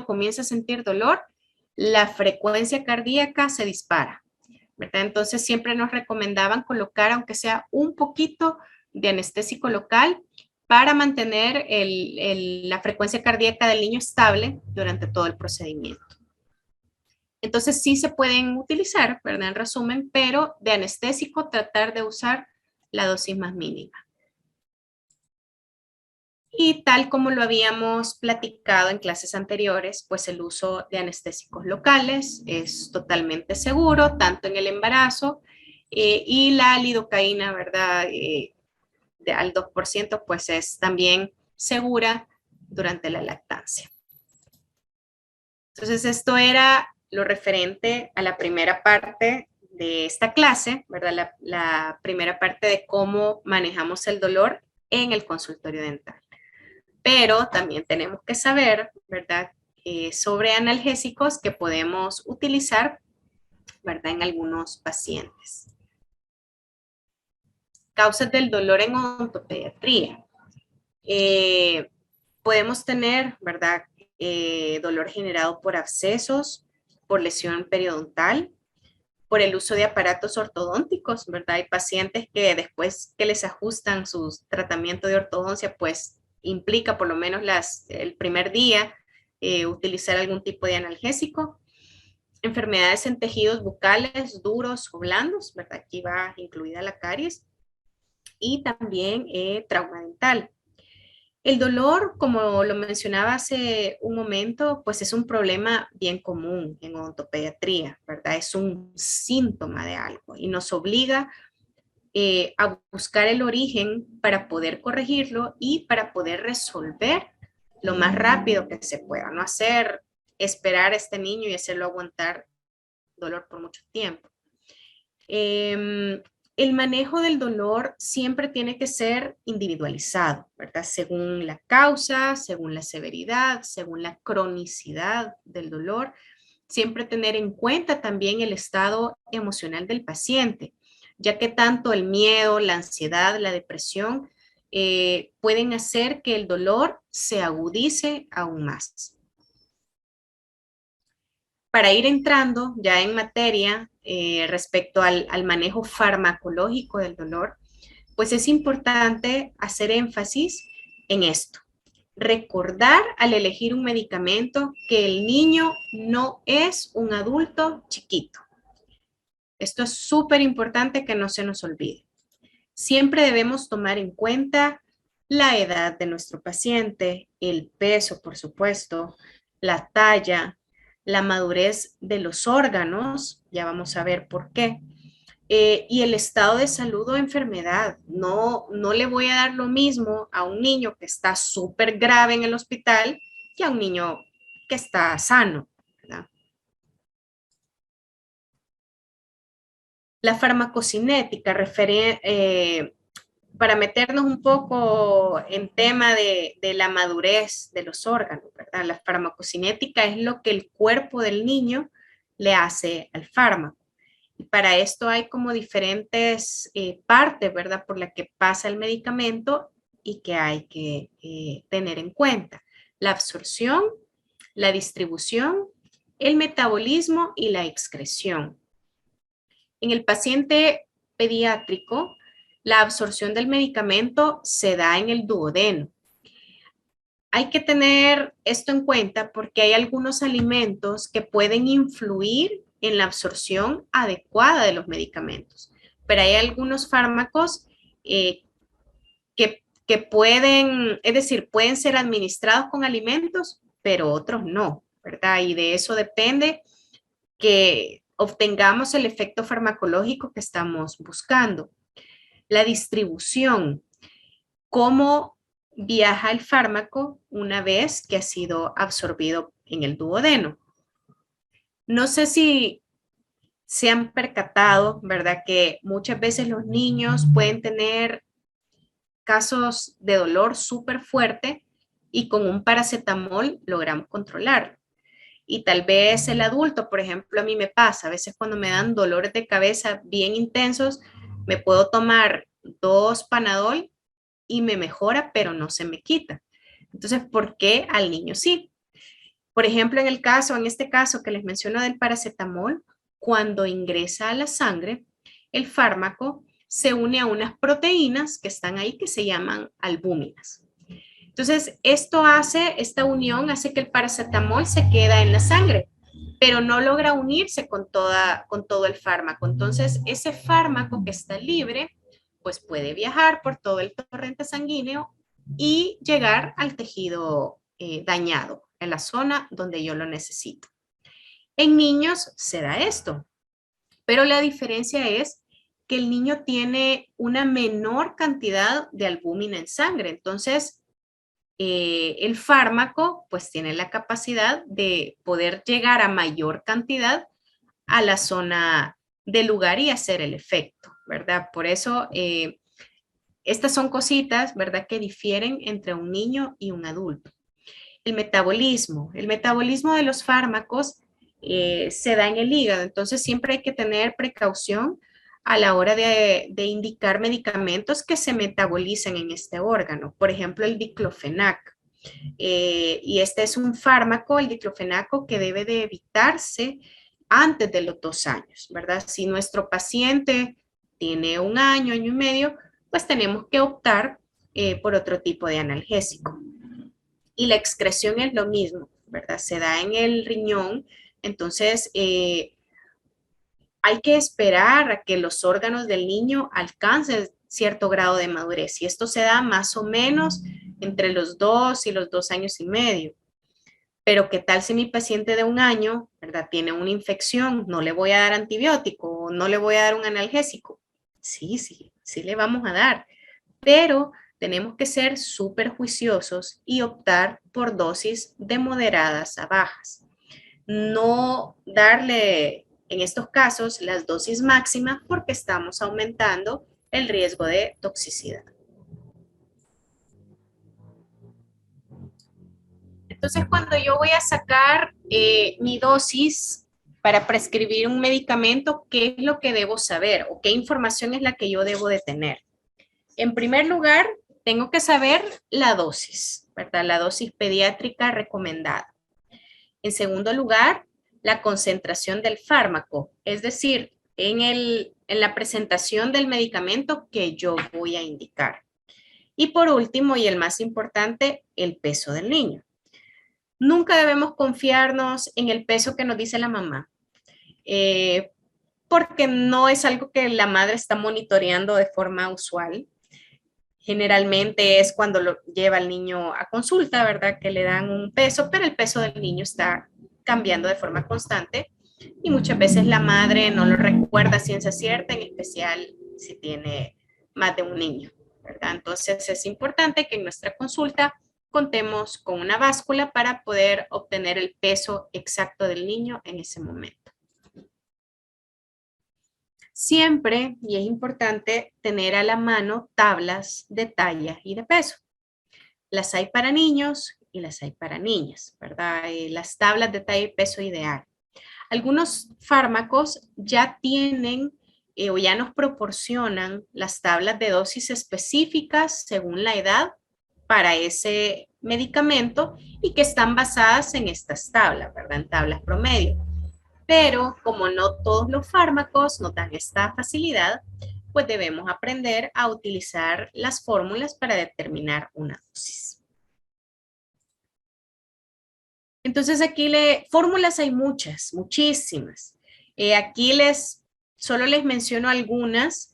comienza a sentir dolor, la frecuencia cardíaca se dispara, ¿verdad? Entonces siempre nos recomendaban colocar, aunque sea un poquito de anestésico local, para mantener la frecuencia cardíaca del niño estable durante todo el procedimiento. Entonces sí se pueden utilizar, ¿verdad? En resumen, pero de anestésico tratar de usar la dosis más mínima. Y tal como lo habíamos platicado en clases anteriores, pues el uso de anestésicos locales es totalmente seguro, tanto en el embarazo y la lidocaína, ¿verdad? Al 2%, pues es también segura durante la lactancia. Entonces, esto era lo referente a la primera parte de esta clase, ¿verdad? La primera parte de cómo manejamos el dolor en el consultorio dental. Pero también tenemos que saber, ¿verdad?, sobre analgésicos que podemos utilizar, ¿verdad?, en algunos pacientes. Causas del dolor en odontopediatría. Podemos tener, ¿verdad?, dolor generado por abscesos, por lesión periodontal, por el uso de aparatos ortodónticos, ¿verdad? Hay pacientes que después que les ajustan su tratamiento de ortodoncia, pues implica por lo menos el primer día utilizar algún tipo de analgésico. Enfermedades en tejidos bucales duros o blandos, ¿verdad? Aquí va incluida la caries. Y también trauma dental. El dolor, como lo mencionaba hace un momento, pues es un problema bien común en odontopediatría, ¿verdad? Es un síntoma de algo y nos obliga a buscar el origen para poder corregirlo y para poder resolver lo más rápido que se pueda, no hacer esperar a este niño y hacerlo aguantar dolor por mucho tiempo. El manejo del dolor siempre tiene que ser individualizado, ¿verdad? Según la causa, según la severidad, según la cronicidad del dolor. Siempre tener en cuenta también el estado emocional del paciente, ya que tanto el miedo, la ansiedad, la depresión pueden hacer que el dolor se agudice aún más. Para ir entrando ya en materia respecto al manejo farmacológico del dolor, pues es importante hacer énfasis en esto. recordar al elegir un medicamento que el niño no es un adulto chiquito. Esto es súper importante que no se nos olvide. Siempre debemos tomar en cuenta la edad de nuestro paciente, el peso, por supuesto, la talla, la madurez de los órganos, ya vamos a ver por qué, y el estado de salud o enfermedad. No le voy a dar lo mismo a un niño que está súper grave en el hospital que a un niño que está sano, ¿verdad? La farmacocinética, para meternos un poco en tema de la madurez de los órganos, ¿verdad? La farmacocinética es lo que el cuerpo del niño le hace al fármaco. Y para esto hay como diferentes partes, ¿verdad? Por la que pasa el medicamento y que hay que tener en cuenta. La absorción, la distribución, el metabolismo y la excreción. En el paciente pediátrico, la absorción del medicamento se da en el duodeno. Hay que tener esto en cuenta porque hay algunos alimentos que pueden influir en la absorción adecuada de los medicamentos, pero hay algunos fármacos que pueden, es decir, pueden ser administrados con alimentos, pero otros no, ¿verdad? Y de eso depende que obtengamos el efecto farmacológico que estamos buscando. La distribución, cómo viaja el fármaco una vez que ha sido absorbido en el duodeno. No sé si se han percatado, ¿verdad? Que muchas veces los niños pueden tener casos de dolor súper fuerte y con un paracetamol logramos controlarlo. Y tal vez el adulto, por ejemplo, a mí me pasa, a veces cuando me dan dolores de cabeza bien intensos, me puedo tomar 2 Panadol y me mejora, pero no se me quita. Entonces, ¿por qué al niño sí? Por ejemplo, en este caso que les menciono del paracetamol, cuando ingresa a la sangre, el fármaco se une a unas proteínas que están ahí que se llaman albúminas. Entonces, esta unión hace que el paracetamol se queda en la sangre, pero no logra unirse con todo el fármaco. Entonces, ese fármaco que está libre, pues puede viajar por todo el torrente sanguíneo y llegar al tejido dañado, en la zona donde yo lo necesito. En niños se da esto, pero la diferencia es que el niño tiene una menor cantidad de albúmina en sangre. Entonces, el fármaco pues tiene la capacidad de poder llegar a mayor cantidad a la zona del lugar y hacer el efecto, ¿verdad? Por eso estas son cositas, ¿verdad? Que difieren entre un niño y un adulto. El metabolismo de los fármacos se da en el hígado, entonces siempre hay que tener precaución a la hora de indicar medicamentos que se metabolizan en este órgano. Por ejemplo, el diclofenac. Y este es un fármaco, el diclofenaco, que debe de evitarse antes de los 2 años, ¿verdad? Si nuestro paciente tiene 1 año, año y medio, pues tenemos que optar por otro tipo de analgésico. Y la excreción es lo mismo, ¿verdad? Se da en el riñón, entonces hay que esperar a que los órganos del niño alcancen cierto grado de madurez. Y esto se da más o menos entre los 2 y los 2 años y medio. Pero ¿qué tal si mi paciente de 1 año, ¿verdad? Tiene una infección? ¿No le voy a dar antibiótico o no le voy a dar un analgésico? Sí le vamos a dar. Pero tenemos que ser súper juiciosos y optar por dosis de moderadas a bajas. No darle en estos casos las dosis máximas porque estamos aumentando el riesgo de toxicidad. Entonces, cuando yo voy a sacar mi dosis para prescribir un medicamento, ¿qué es lo que debo saber o qué información es la que yo debo de tener? En primer lugar, tengo que saber la dosis, ¿verdad? La dosis pediátrica recomendada. En segundo lugar, la concentración del fármaco, es decir, en la presentación del medicamento que yo voy a indicar. Y por último, y el más importante, el peso del niño. Nunca debemos confiarnos en el peso que nos dice la mamá, porque no es algo que la madre está monitoreando de forma usual. Generalmente es cuando lo lleva el niño a consulta, ¿verdad? Que le dan un peso, pero el peso del niño está cambiando de forma constante y muchas veces la madre no lo recuerda a ciencia cierta, en especial si tiene más de un niño, ¿verdad? Entonces es importante que en nuestra consulta contemos con una báscula para poder obtener el peso exacto del niño en ese momento. Siempre, y es importante, tener a la mano tablas de talla y de peso. Las hay para niños y las hay para niñas, ¿verdad? Las tablas de talla y peso ideal. Algunos fármacos ya tienen o ya nos proporcionan las tablas de dosis específicas según la edad para ese medicamento y que están basadas en estas tablas, ¿verdad? En tablas promedio. Pero como no todos los fármacos nos dan esta facilidad, pues debemos aprender a utilizar las fórmulas para determinar una dosis. Entonces aquí fórmulas hay muchas, muchísimas. Aquí solo les menciono algunas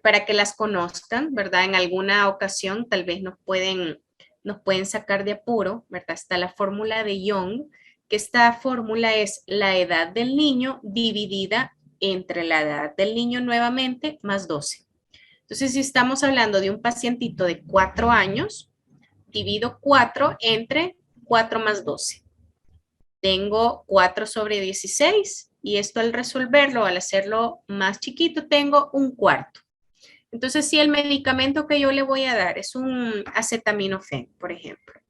para que las conozcan, ¿verdad? En alguna ocasión tal vez nos pueden sacar de apuro, ¿verdad? Está la fórmula de Young, que esta fórmula es la edad del niño dividida entre la edad del niño nuevamente más 12. Entonces, si estamos hablando de un pacientito de 4 años, divido 4 entre 4 más 12. Tengo 4 sobre 16 y esto al resolverlo, al hacerlo más chiquito, tengo un cuarto. Entonces, si el medicamento que yo le voy a dar es un acetaminofén, por ejemplo,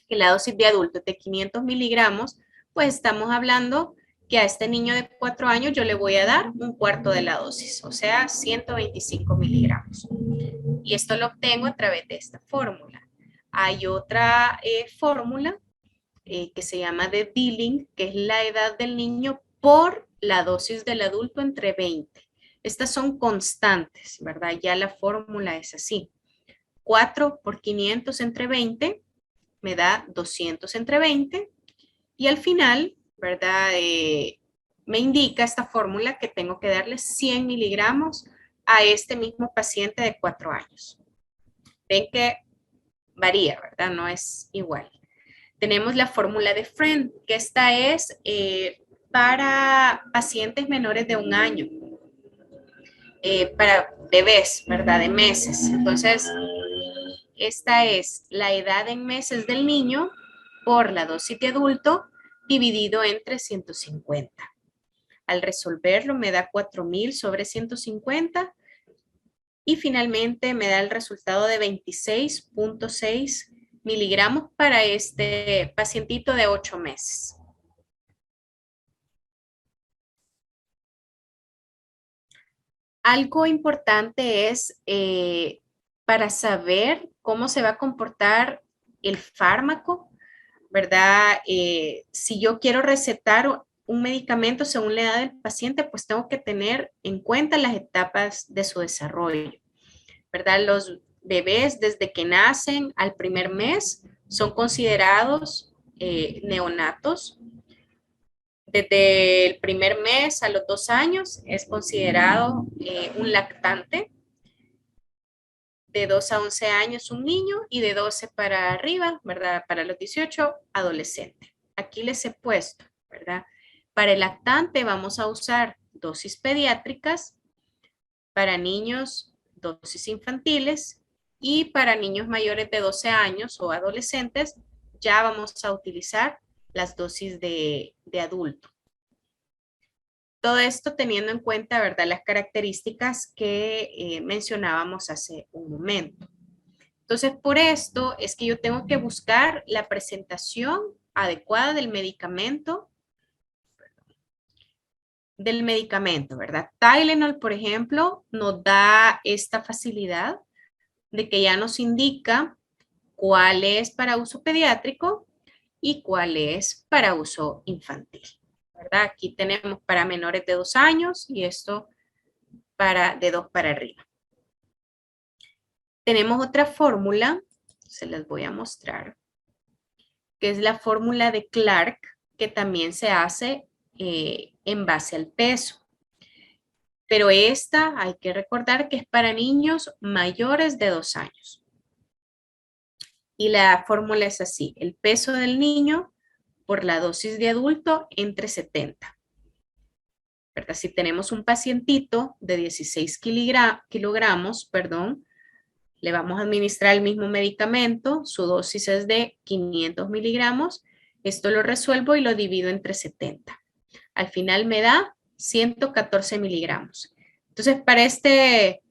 que la dosis de adulto es de 500 miligramos, pues estamos hablando que a este niño de 4 años yo le voy a dar un cuarto de la dosis, o sea, 125 miligramos. Y esto lo obtengo a través de esta fórmula. Hay otra fórmula que se llama de Dilling, que es la edad del niño por la dosis del adulto entre 20. Estas son constantes, ¿verdad? Ya la fórmula es así. 4 por 500 entre 20 me da 200 entre 20 y al final, ¿verdad? Me indica esta fórmula que tengo que darle 100 miligramos a este mismo paciente de 4 años. Ven que varía, ¿verdad? No es igual. Tenemos la fórmula de Friend, que esta es para pacientes menores de 1 año, para bebés, ¿verdad? De meses. Entonces, esta es la edad en meses del niño por la dosis de adulto dividido entre 150. Al resolverlo me da 4.000 sobre 150 y finalmente me da el resultado de 26.6 miligramos para este pacientito de 8 meses. Algo importante es para saber cómo se va a comportar el fármaco, ¿verdad? Si yo quiero recetar un medicamento según la edad del paciente, pues tengo que tener en cuenta las etapas de su desarrollo, ¿verdad? Los bebés desde que nacen al primer mes son considerados neonatos. Desde el primer mes a los 2 años es considerado un lactante. De 2 a 11 años un niño y de 12 para arriba, ¿verdad? Para los 18, adolescente. Aquí les he puesto, ¿verdad? Para el lactante vamos a usar dosis pediátricas, para niños dosis infantiles y para niños mayores de 12 años o adolescentes ya vamos a utilizar las dosis de adulto. Todo esto teniendo en cuenta, ¿verdad?, las características que mencionábamos hace un momento. Entonces, por esto es que yo tengo que buscar la presentación adecuada del medicamento, ¿verdad? Tylenol, por ejemplo, nos da esta facilidad de que ya nos indica cuál es para uso pediátrico y cuál es para uso infantil, ¿verdad? Aquí tenemos para menores de 2 años y esto para de 2 para arriba. tenemos otra fórmula, se las voy a mostrar, que es la fórmula de Clark, que también se hace en base al peso. Pero esta hay que recordar que es para niños mayores de 2 años. Y la fórmula es así: el peso del niño por la dosis de adulto entre 70. ¿Verdad? Si tenemos un pacientito de 16 kilogramos, le vamos a administrar el mismo medicamento, su dosis es de 500 miligramos, esto lo resuelvo y lo divido entre 70. Al final me da 114 miligramos. Entonces, para este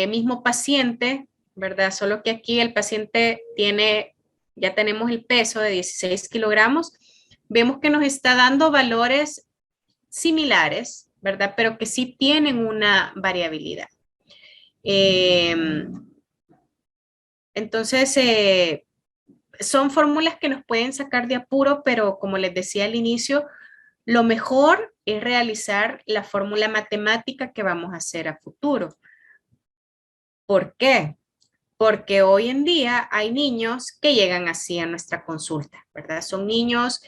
mismo paciente, ¿verdad? Solo que aquí el paciente tiene, ya tenemos el peso de 16 kilogramos, vemos que nos está dando valores similares, ¿verdad? Pero que sí tienen una variabilidad. Entonces, son fórmulas que nos pueden sacar de apuro, pero como les decía al inicio, lo mejor es realizar la fórmula matemática que vamos a hacer a futuro. ¿Por qué? Porque hoy en día hay niños que llegan así a nuestra consulta, ¿verdad? Son niños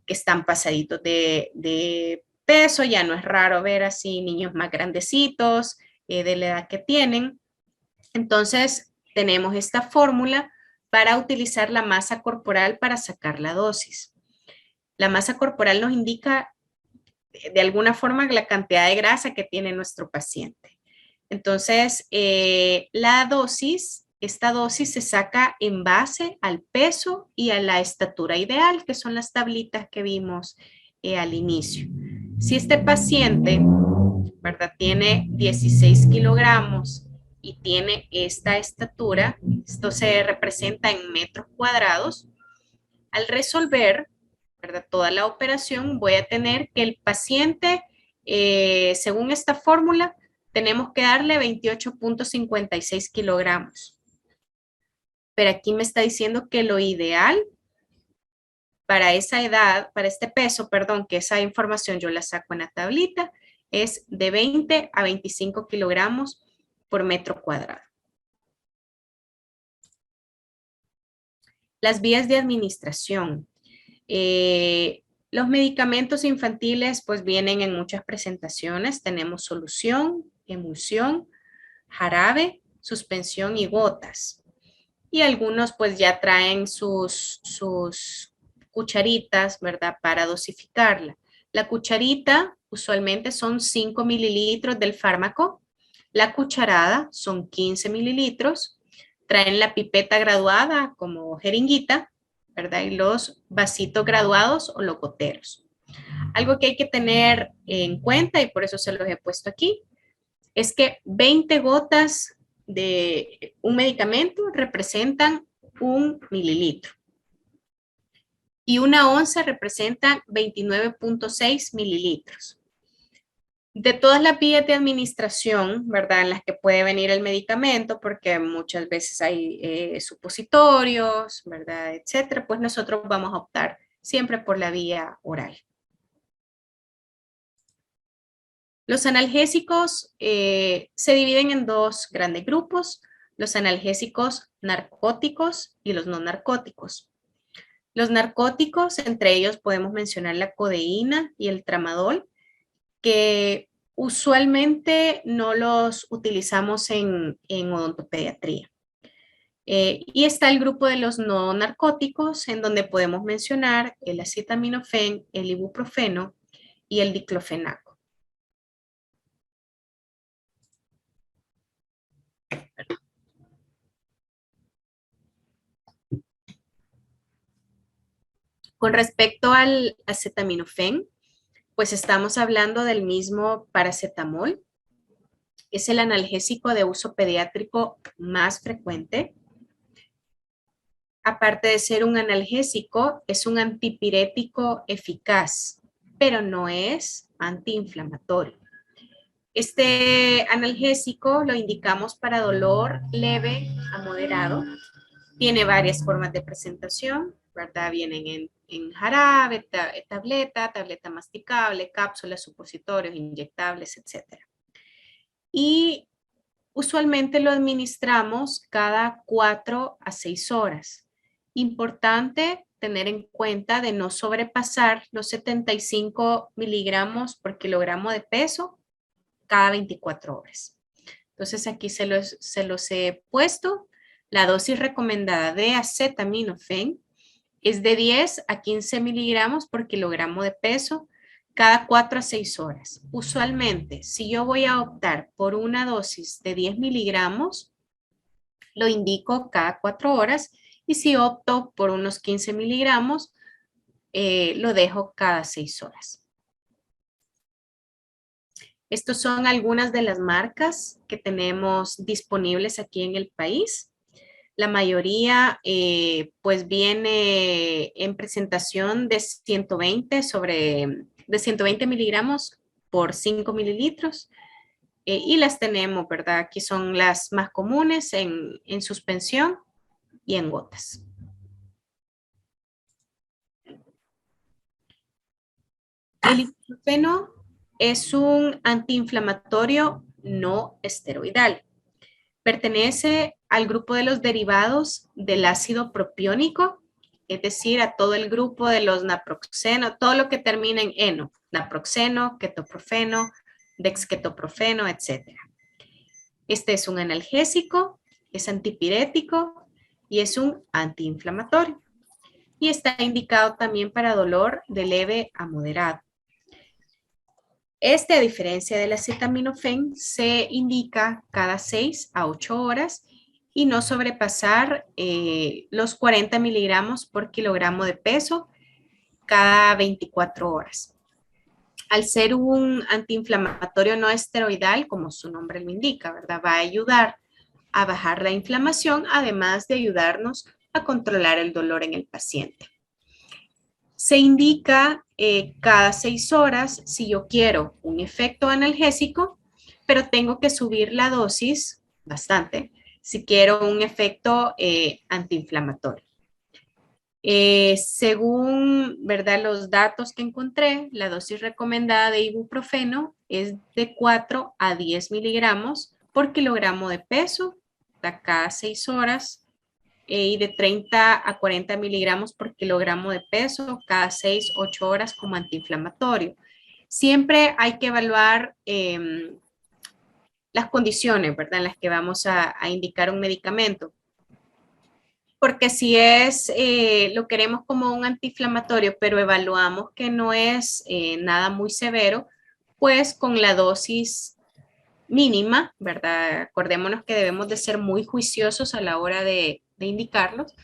que están pasaditos de peso, ya no es raro ver así niños más grandecitos, de la edad que tienen. Entonces, tenemos esta fórmula para utilizar la masa corporal para sacar la dosis. La masa corporal nos indica de alguna forma la cantidad de grasa que tiene nuestro paciente. Entonces, esta dosis se saca en base al peso y a la estatura ideal, que son las tablitas que vimos al inicio. Si este paciente, ¿verdad?, tiene 16 kilogramos y tiene esta estatura, esto se representa en metros cuadrados, al resolver, ¿verdad?, toda la operación, voy a tener que el paciente, según esta fórmula, tenemos que darle 28.56 kilogramos. Pero aquí me está diciendo que lo ideal para esa edad, para este peso, perdón, que esa información yo la saco en la tablita, es de 20 a 25 kilogramos por metro cuadrado. Las vías de administración. Los medicamentos infantiles pues vienen en muchas presentaciones. Tenemos solución, emulsión, jarabe, suspensión y gotas. Y algunos pues ya traen sus cucharitas, ¿verdad?, para dosificarla. La cucharita usualmente son 5 mililitros del fármaco. La cucharada son 15 mililitros. Traen la pipeta graduada como jeringuita, ¿verdad? Y los vasitos graduados o locoteros. Algo que hay que tener en cuenta, y por eso se los he puesto aquí, es que 20 gotas de un medicamento representan 1 mililitro. Y una onza representa 29.6 mililitros. De todas las vías de administración, ¿verdad?, en las que puede venir el medicamento, porque muchas veces hay supositorios, ¿verdad?, etcétera, pues nosotros vamos a optar siempre por la vía oral. Los analgésicos se dividen en dos grandes grupos: los analgésicos narcóticos y los no narcóticos. Los narcóticos, entre ellos podemos mencionar la codeína y el tramadol, que usualmente no los utilizamos en odontopediatría. Y está el grupo de los no narcóticos, en donde podemos mencionar el acetaminofén, el ibuprofeno y el diclofenaco. Con respecto al acetaminofén, pues estamos hablando del mismo paracetamol. Es el analgésico de uso pediátrico más frecuente. Aparte de ser un analgésico, es un antipirético eficaz, pero no es antiinflamatorio. Este analgésico lo indicamos para dolor leve a moderado. Tiene varias formas de presentación, ¿verdad? Vienen en jarabe, tableta masticable, cápsulas, supositorios, inyectables, etc. Y Usualmente lo administramos cada 4 a 6 horas. Importante tener en cuenta de no sobrepasar los 75 miligramos por kilogramo de peso cada 24 horas. Entonces aquí se los he puesto. La dosis recomendada de acetaminofén es de 10 a 15 miligramos por kilogramo de peso cada 4 a 6 horas. Usualmente, si yo voy a optar por una dosis de 10 miligramos, lo indico cada 4 horas, y si opto por unos 15 miligramos, lo dejo cada 6 horas. Estas son algunas de las marcas que tenemos disponibles aquí en el país. La mayoría pues viene en presentación de 120 miligramos por 5 mililitros. Y las tenemos, ¿verdad? Aquí son las más comunes en suspensión y en gotas. El ibuprofeno es un antiinflamatorio no esteroidal. Pertenece al grupo de los derivados del ácido propiónico, es decir, a todo el grupo de los naproxeno, todo lo que termina en eno, naproxeno, ketoprofeno, dexketoprofeno, etc. Este es un analgésico, es antipirético y es un antiinflamatorio. Y está indicado también para dolor de leve a moderado. A diferencia del acetaminofén, se indica cada 6 a 8 horas y no sobrepasar los 40 miligramos por kilogramo de peso cada 24 horas. Al ser un antiinflamatorio no esteroidal, como su nombre lo indica, ¿verdad? Va a ayudar a bajar la inflamación, además de ayudarnos a controlar el dolor en el paciente. Se indica cada 6 horas si yo quiero un efecto analgésico, pero tengo que subir la dosis bastante si quiero un efecto antiinflamatorio. Según, ¿verdad?, los datos que encontré, la dosis recomendada de ibuprofeno es de 4 a 10 miligramos por kilogramo de peso cada 6 horas. Y de 30 a 40 miligramos por kilogramo de peso cada 6, 8 horas como antiinflamatorio. Siempre hay que evaluar las condiciones, ¿verdad?, en las que vamos a indicar un medicamento. Porque si lo queremos como un antiinflamatorio, pero evaluamos que no es nada muy severo, pues con la dosis mínima, ¿verdad? Acordémonos que debemos de ser muy juiciosos a la hora de indicarlos.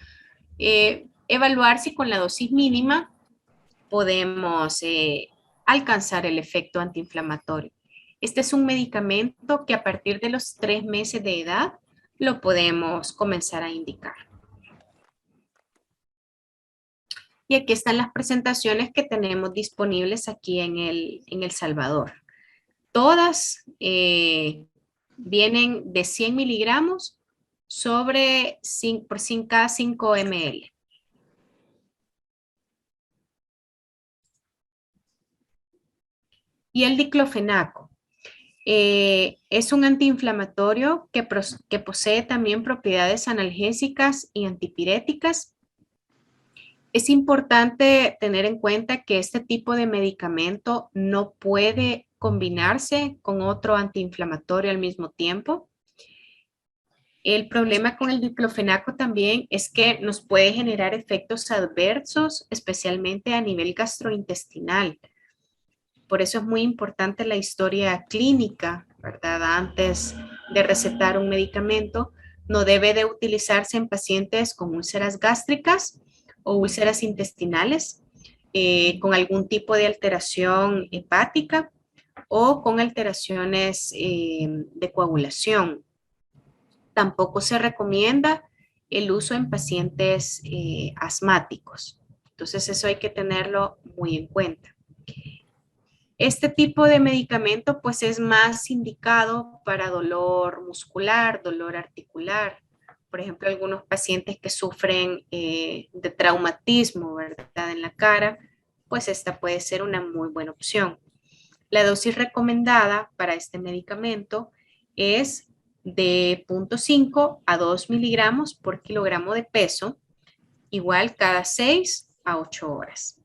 Evaluar si con la dosis mínima podemos alcanzar el efecto antiinflamatorio. Este es un medicamento que a partir de los 3 meses de edad lo podemos comenzar a indicar. Y aquí están las presentaciones que tenemos disponibles aquí en El Salvador. Todas vienen de 100 miligramos sobre cada 5 ml. Y el diclofenaco es un antiinflamatorio que posee también propiedades analgésicas y antipiréticas. Es importante tener en cuenta que este tipo de medicamento no puede combinarse con otro antiinflamatorio al mismo tiempo. El problema con el diclofenaco también es que nos puede generar efectos adversos, especialmente a nivel gastrointestinal. Por eso es muy importante la historia clínica, ¿verdad? Antes de recetar un medicamento, no debe de utilizarse en pacientes con úlceras gástricas o úlceras intestinales, con algún tipo de alteración hepática o con alteraciones de coagulación. Tampoco se recomienda el uso en pacientes asmáticos. Entonces eso hay que tenerlo muy en cuenta. Este tipo de medicamento pues es más indicado para dolor muscular, dolor articular. Por ejemplo, algunos pacientes que sufren de traumatismo, ¿verdad?, en la cara, pues esta puede ser una muy buena opción. La dosis recomendada para este medicamento es de 0.5 a 2 miligramos por kilogramo de peso, igual cada 6 a 8 horas.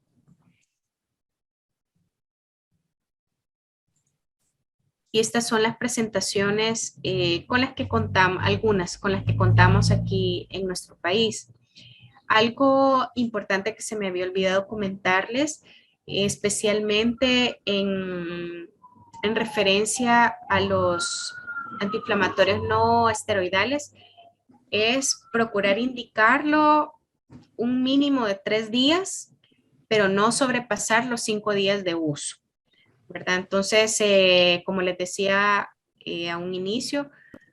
Y estas son las presentaciones con las que contamos, algunas con las que contamos aquí en nuestro país. Algo importante que se me había olvidado comentarles, especialmente en referencia a los antiinflamatorios no esteroidales, es procurar indicarlo un mínimo de 3 días, pero no sobrepasar los 5 días de uso, ¿verdad? Entonces, como les decía a un inicio,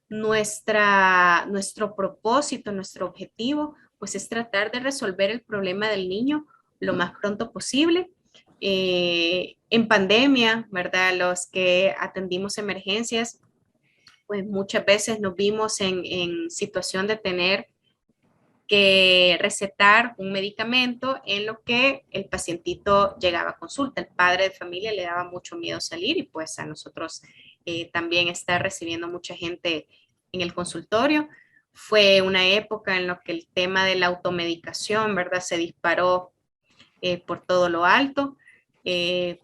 nuestro propósito, nuestro objetivo, pues es tratar de resolver el problema del niño lo más pronto posible. En pandemia, ¿verdad? Los que atendimos emergencias, pues muchas veces nos vimos en situación de tener que recetar un medicamento en lo que el pacientito llegaba a consulta. El padre de familia le daba mucho miedo salir y pues a nosotros también estar recibiendo mucha gente en el consultorio. Fue una época en la que el tema de la automedicación, ¿verdad? Se disparó por todo lo alto.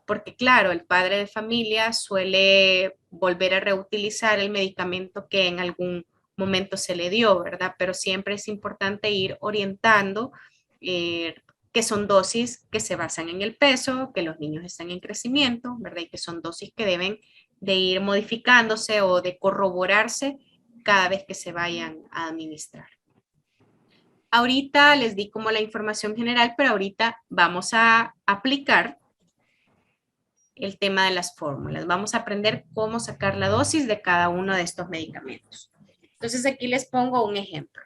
Porque claro, el padre de familia suele volver a reutilizar el medicamento que en algún momento se le dio, ¿verdad? Pero siempre es importante ir orientando que son dosis que se basan en el peso, que los niños están en crecimiento, ¿verdad? Y que son dosis que deben de ir modificándose o de corroborarse cada vez que se vayan a administrar. Ahorita les di como la información general, pero ahorita vamos a aplicar el tema de las fórmulas. Vamos a aprender cómo sacar la dosis de cada uno de estos medicamentos. Entonces aquí les pongo un ejemplo.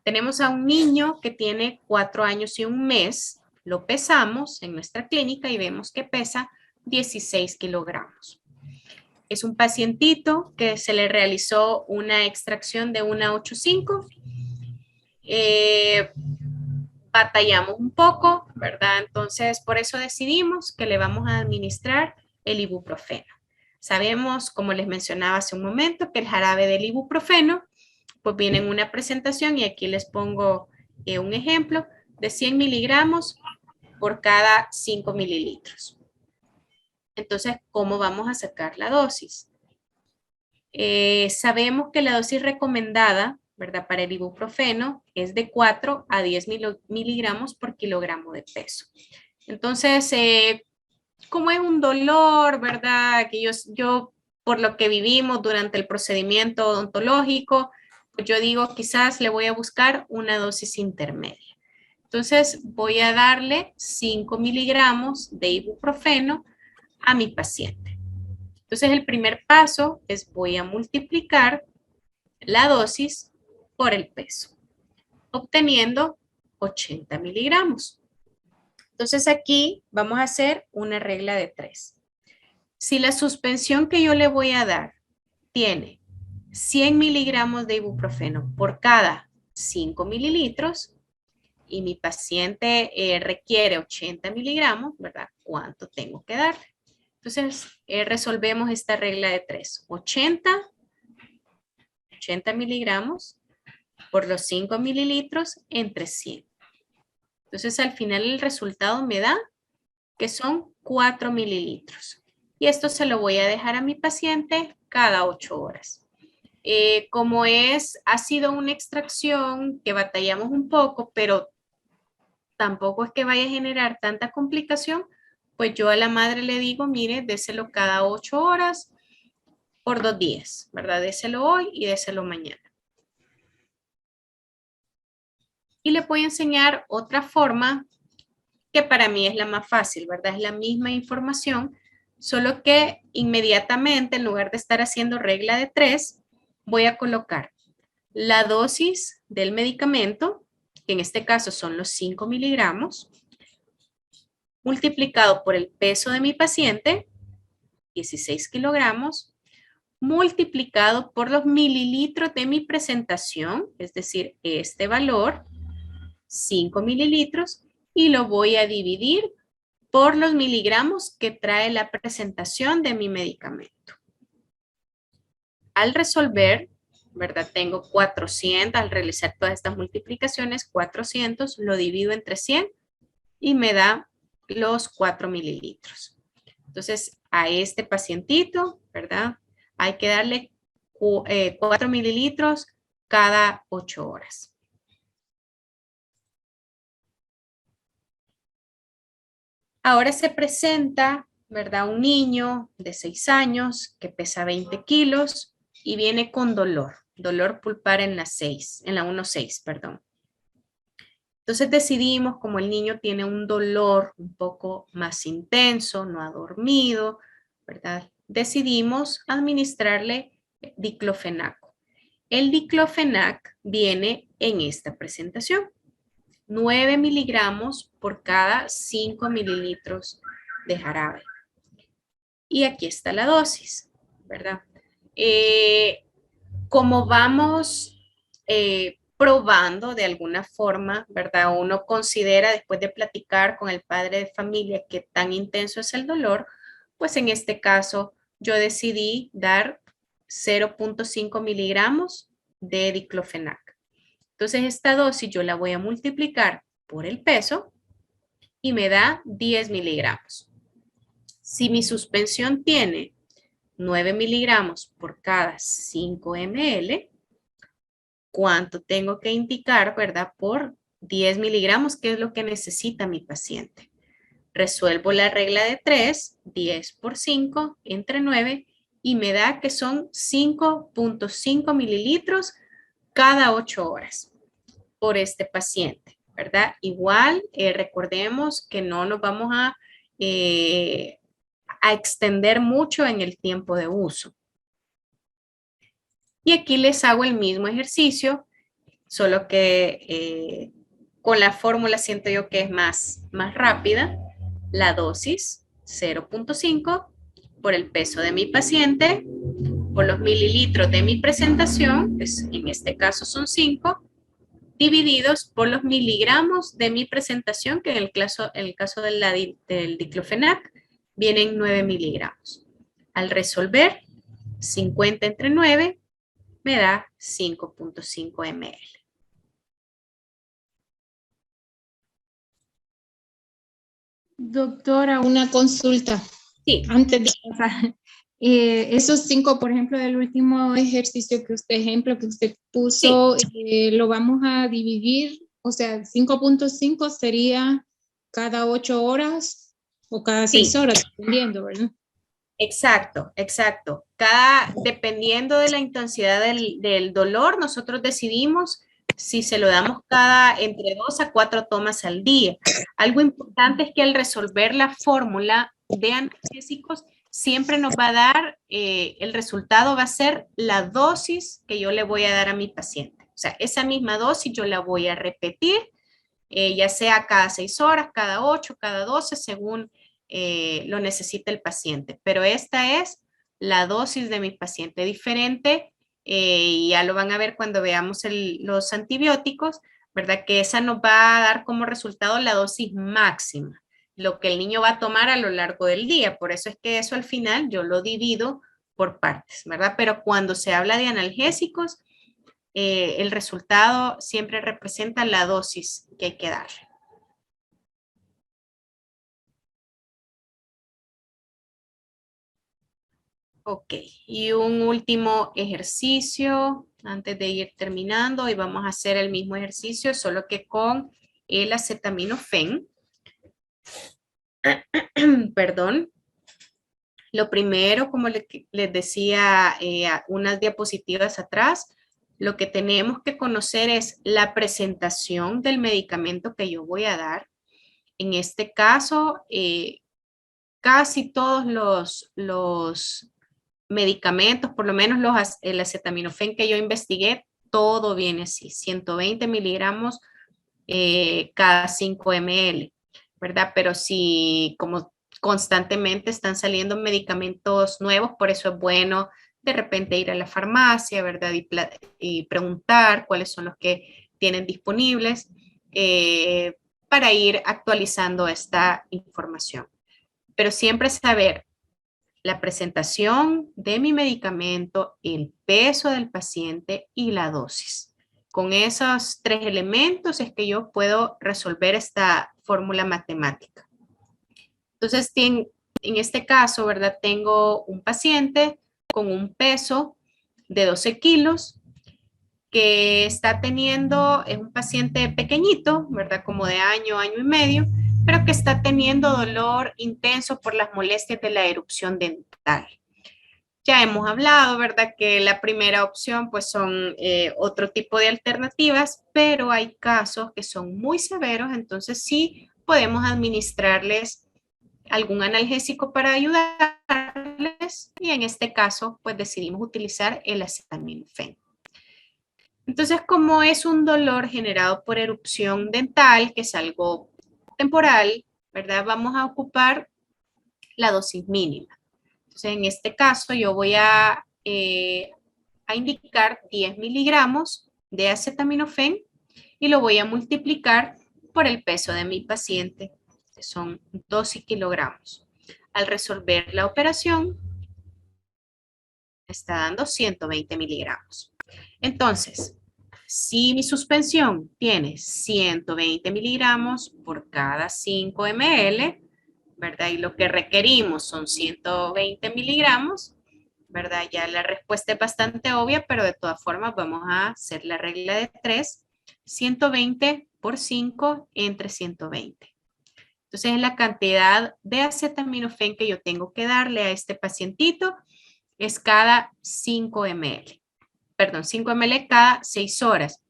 Tenemos a un niño que tiene 4 años y 1 mes. Lo pesamos en nuestra clínica y vemos que pesa 16 kilogramos. Es un pacientito que se le realizó una extracción de una 8.5. Batallamos un poco, ¿verdad? Entonces, por eso decidimos que le vamos a administrar el ibuprofeno. Sabemos, como les mencionaba hace un momento, que el jarabe del ibuprofeno, pues viene en una presentación y aquí les pongo un ejemplo de 100 miligramos por cada 5 mililitros. Entonces, ¿cómo vamos a sacar la dosis? Sabemos que la dosis recomendada, ¿verdad? Para el ibuprofeno es de 4 a 10 miligramos por kilogramo de peso. Entonces, como es un dolor, ¿verdad? Que yo, por lo que vivimos durante el procedimiento odontológico, pues yo digo, quizás le voy a buscar una dosis intermedia. Entonces, voy a darle 5 miligramos de ibuprofeno a mi paciente. Entonces, el primer paso es voy a multiplicar la dosis por el peso, obteniendo 80 miligramos. Entonces aquí vamos a hacer una regla de 3. Si la suspensión que yo le voy a dar tiene 100 miligramos de ibuprofeno por cada 5 mililitros y mi paciente requiere 80 miligramos, ¿verdad? ¿Cuánto tengo que darle? Entonces resolvemos esta regla de 3. 80 miligramos por los 5 mililitros entre 100. Entonces, al final el resultado me da que son 4 mililitros. Y esto se lo voy a dejar a mi paciente cada 8 horas. Como ha sido una extracción que batallamos un poco, pero tampoco es que vaya a generar tanta complicación, pues yo a la madre le digo, mire, déselo cada 8 horas por 2 días, ¿verdad? Déselo hoy y déselo mañana. Y le voy a enseñar otra forma que para mí es la más fácil, ¿verdad? Es la misma información, solo que inmediatamente, en lugar de estar haciendo regla de 3, voy a colocar la dosis del medicamento, que en este caso son los 5 miligramos, multiplicado por el peso de mi paciente, 16 kilogramos, multiplicado por los mililitros de mi presentación, es decir, este valor, 5 mililitros, y lo voy a dividir por los miligramos que trae la presentación de mi medicamento. Al resolver, ¿verdad? Tengo 400, al realizar todas estas multiplicaciones, 400, lo divido entre 100 y me da los 4 mililitros. Entonces, a este pacientito, ¿verdad? Hay que darle 4 mililitros cada 8 horas. Ahora se presenta, ¿verdad? Un niño de 6 años que pesa 20 kilos y viene con dolor pulpar en la 1.6, perdón. Entonces decidimos, como el niño tiene un dolor un poco más intenso, no ha dormido, ¿verdad? Decidimos administrarle diclofenaco. El diclofenac viene en esta presentación. 9 miligramos por cada 5 mililitros de jarabe. Y aquí está la dosis, ¿verdad? Como vamos probando de alguna forma, ¿verdad? Uno considera, después de platicar con el padre de familia qué tan intenso es el dolor, pues en este caso yo decidí dar 0.5 miligramos de diclofenac. Entonces esta dosis yo la voy a multiplicar por el peso y me da 10 miligramos. Si mi suspensión tiene 9 miligramos por cada 5 ml, ¿cuánto tengo que indicar, verdad? Por 10 miligramos, ¿qué es lo que necesita mi paciente? Resuelvo la regla de 3, 10 por 5, entre 9, y me da que son 5.5 mililitros cada 8 horas por este paciente, ¿verdad? Igual, recordemos que no nos vamos a extender mucho en el tiempo de uso. Y aquí les hago el mismo ejercicio, solo que con la fórmula siento yo que es más rápida. La dosis, 0.5 por el peso de mi paciente, por los mililitros de mi presentación, pues en este caso son 5, divididos por los miligramos de mi presentación, que en el caso del diclofenac vienen 9 miligramos. Al resolver, 50 entre 9 me da 5.5 ml. Doctora, una consulta. Sí. Antes de pasar, esos 5, por ejemplo, del último ejercicio que usted puso, sí. Lo vamos a dividir, o sea, 5.5 sería cada 8 horas o cada 6 sí. horas, dependiendo, ¿verdad? Exacto. Dependiendo de la intensidad del dolor, nosotros decidimos si se lo damos entre 2 a 4 tomas al día. Algo importante es que al resolver la fórmula de analgésicos, siempre nos va a dar, el resultado va a ser la dosis que yo le voy a dar a mi paciente. O sea, esa misma dosis yo la voy a repetir, ya sea cada 6 horas, cada 8, cada 12, según lo necesita el paciente. Pero esta es la dosis de mi paciente, diferente. Y ya lo van a ver cuando veamos los antibióticos, ¿verdad? Que esa nos va a dar como resultado la dosis máxima, lo que el niño va a tomar a lo largo del día. Por eso es que eso al final yo lo divido por partes, ¿verdad? Pero cuando se habla de analgésicos, el resultado siempre representa la dosis que hay que dar. Ok, y un último ejercicio antes de ir terminando, y vamos a hacer el mismo ejercicio, solo que con el acetaminofén. Perdón. Lo primero, como les decía unas diapositivas atrás, lo que tenemos que conocer es la presentación del medicamento que yo voy a dar. En este caso, casi todos los medicamentos, por lo menos el acetaminofén que yo investigué, todo viene así, 120 miligramos cada 5 ml, ¿verdad? Pero si como constantemente están saliendo medicamentos nuevos, por eso es bueno de repente ir a la farmacia, ¿verdad? Y preguntar cuáles son los que tienen disponibles para ir actualizando esta información. Pero siempre saber la presentación de mi medicamento, el peso del paciente y la dosis. Con esos 3 elementos es que yo puedo resolver esta fórmula matemática. Entonces, en este caso, ¿verdad? Tengo un paciente con un peso de 12 kilos que está teniendo, es un paciente pequeñito, ¿verdad? Como de año, año y medio, pero que está teniendo dolor intenso por las molestias de la erupción dental. Ya hemos hablado, ¿verdad? Que la primera opción pues son otro tipo de alternativas, pero hay casos que son muy severos, entonces sí podemos administrarles algún analgésico para ayudarles y en este caso pues decidimos utilizar el acetaminofén. Entonces, como es un dolor generado por erupción dental, que es algo temporal, ¿verdad? Vamos a ocupar la dosis mínima. Entonces, en este caso, yo voy a indicar 10 miligramos de acetaminofén y lo voy a multiplicar por el peso de mi paciente, que son 12 kilogramos. Al resolver la operación, está dando 120 miligramos. Entonces, si mi suspensión tiene 120 miligramos por cada 5 ml, ¿verdad? Y lo que requerimos son 120 miligramos, ¿verdad? Ya la respuesta es bastante obvia, pero de todas formas vamos a hacer la regla de 3. 120 por 5 entre 120. Entonces es la cantidad de acetaminofén que yo tengo que darle a este pacientito, es cada 5 ml. Perdón, 5 ml cada 6 horas.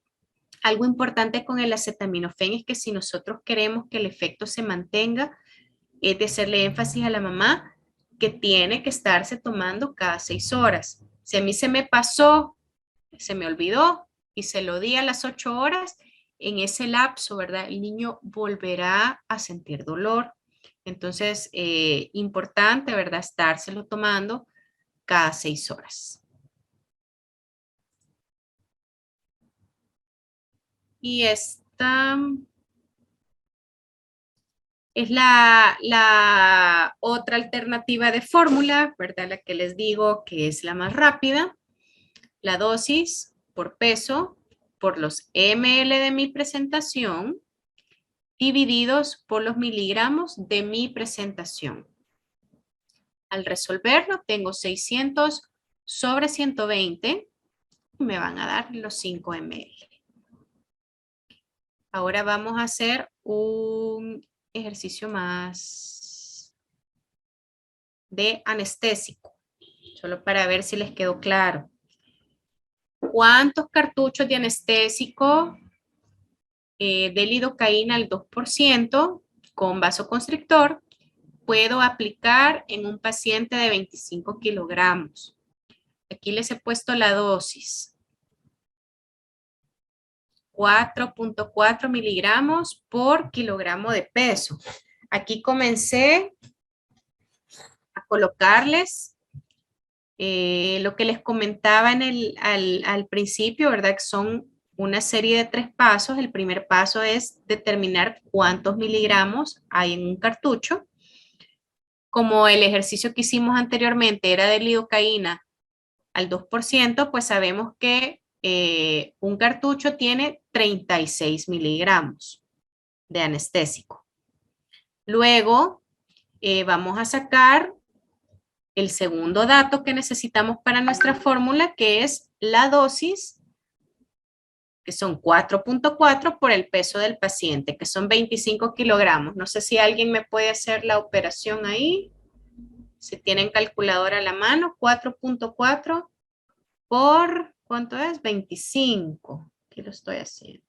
Algo importante con el acetaminofén es que si nosotros queremos que el efecto se mantenga, es de hacerle énfasis a la mamá que tiene que estarse tomando cada 6 horas. Si a mí se me pasó, se me olvidó y se lo di a las 8 horas, en ese lapso, ¿verdad? El niño volverá a sentir dolor. Entonces, importante, ¿verdad? Estárselo tomando cada 6 horas. Y esta es la otra alternativa de fórmula, ¿verdad? La que les digo que es la más rápida. La dosis por peso por los ml de mi presentación divididos por los miligramos de mi presentación. Al resolverlo tengo 600 sobre 120 y me van a dar los 5 ml. Ahora vamos a hacer un ejercicio más de anestésico, solo para ver si les quedó claro. ¿Cuántos cartuchos de anestésico de lidocaína al 2% con vasoconstrictor puedo aplicar en un paciente de 25 kilogramos? Aquí les he puesto la dosis. 4.4 miligramos por kilogramo de peso. Aquí comencé a colocarles lo que les comentaba al principio, ¿verdad? Que son una serie de 3 pasos. El primer paso es determinar cuántos miligramos hay en un cartucho. Como el ejercicio que hicimos anteriormente era de lidocaína al 2%, pues sabemos que un cartucho tiene 36 miligramos de anestésico. Luego vamos a sacar el segundo dato que necesitamos para nuestra fórmula, que es la dosis, que son 4.4 por el peso del paciente, que son 25 kilogramos. No sé si alguien me puede hacer la operación ahí. Si tienen calculadora a la mano, 4.4 por, ¿cuánto es? 25. Aquí lo estoy haciendo.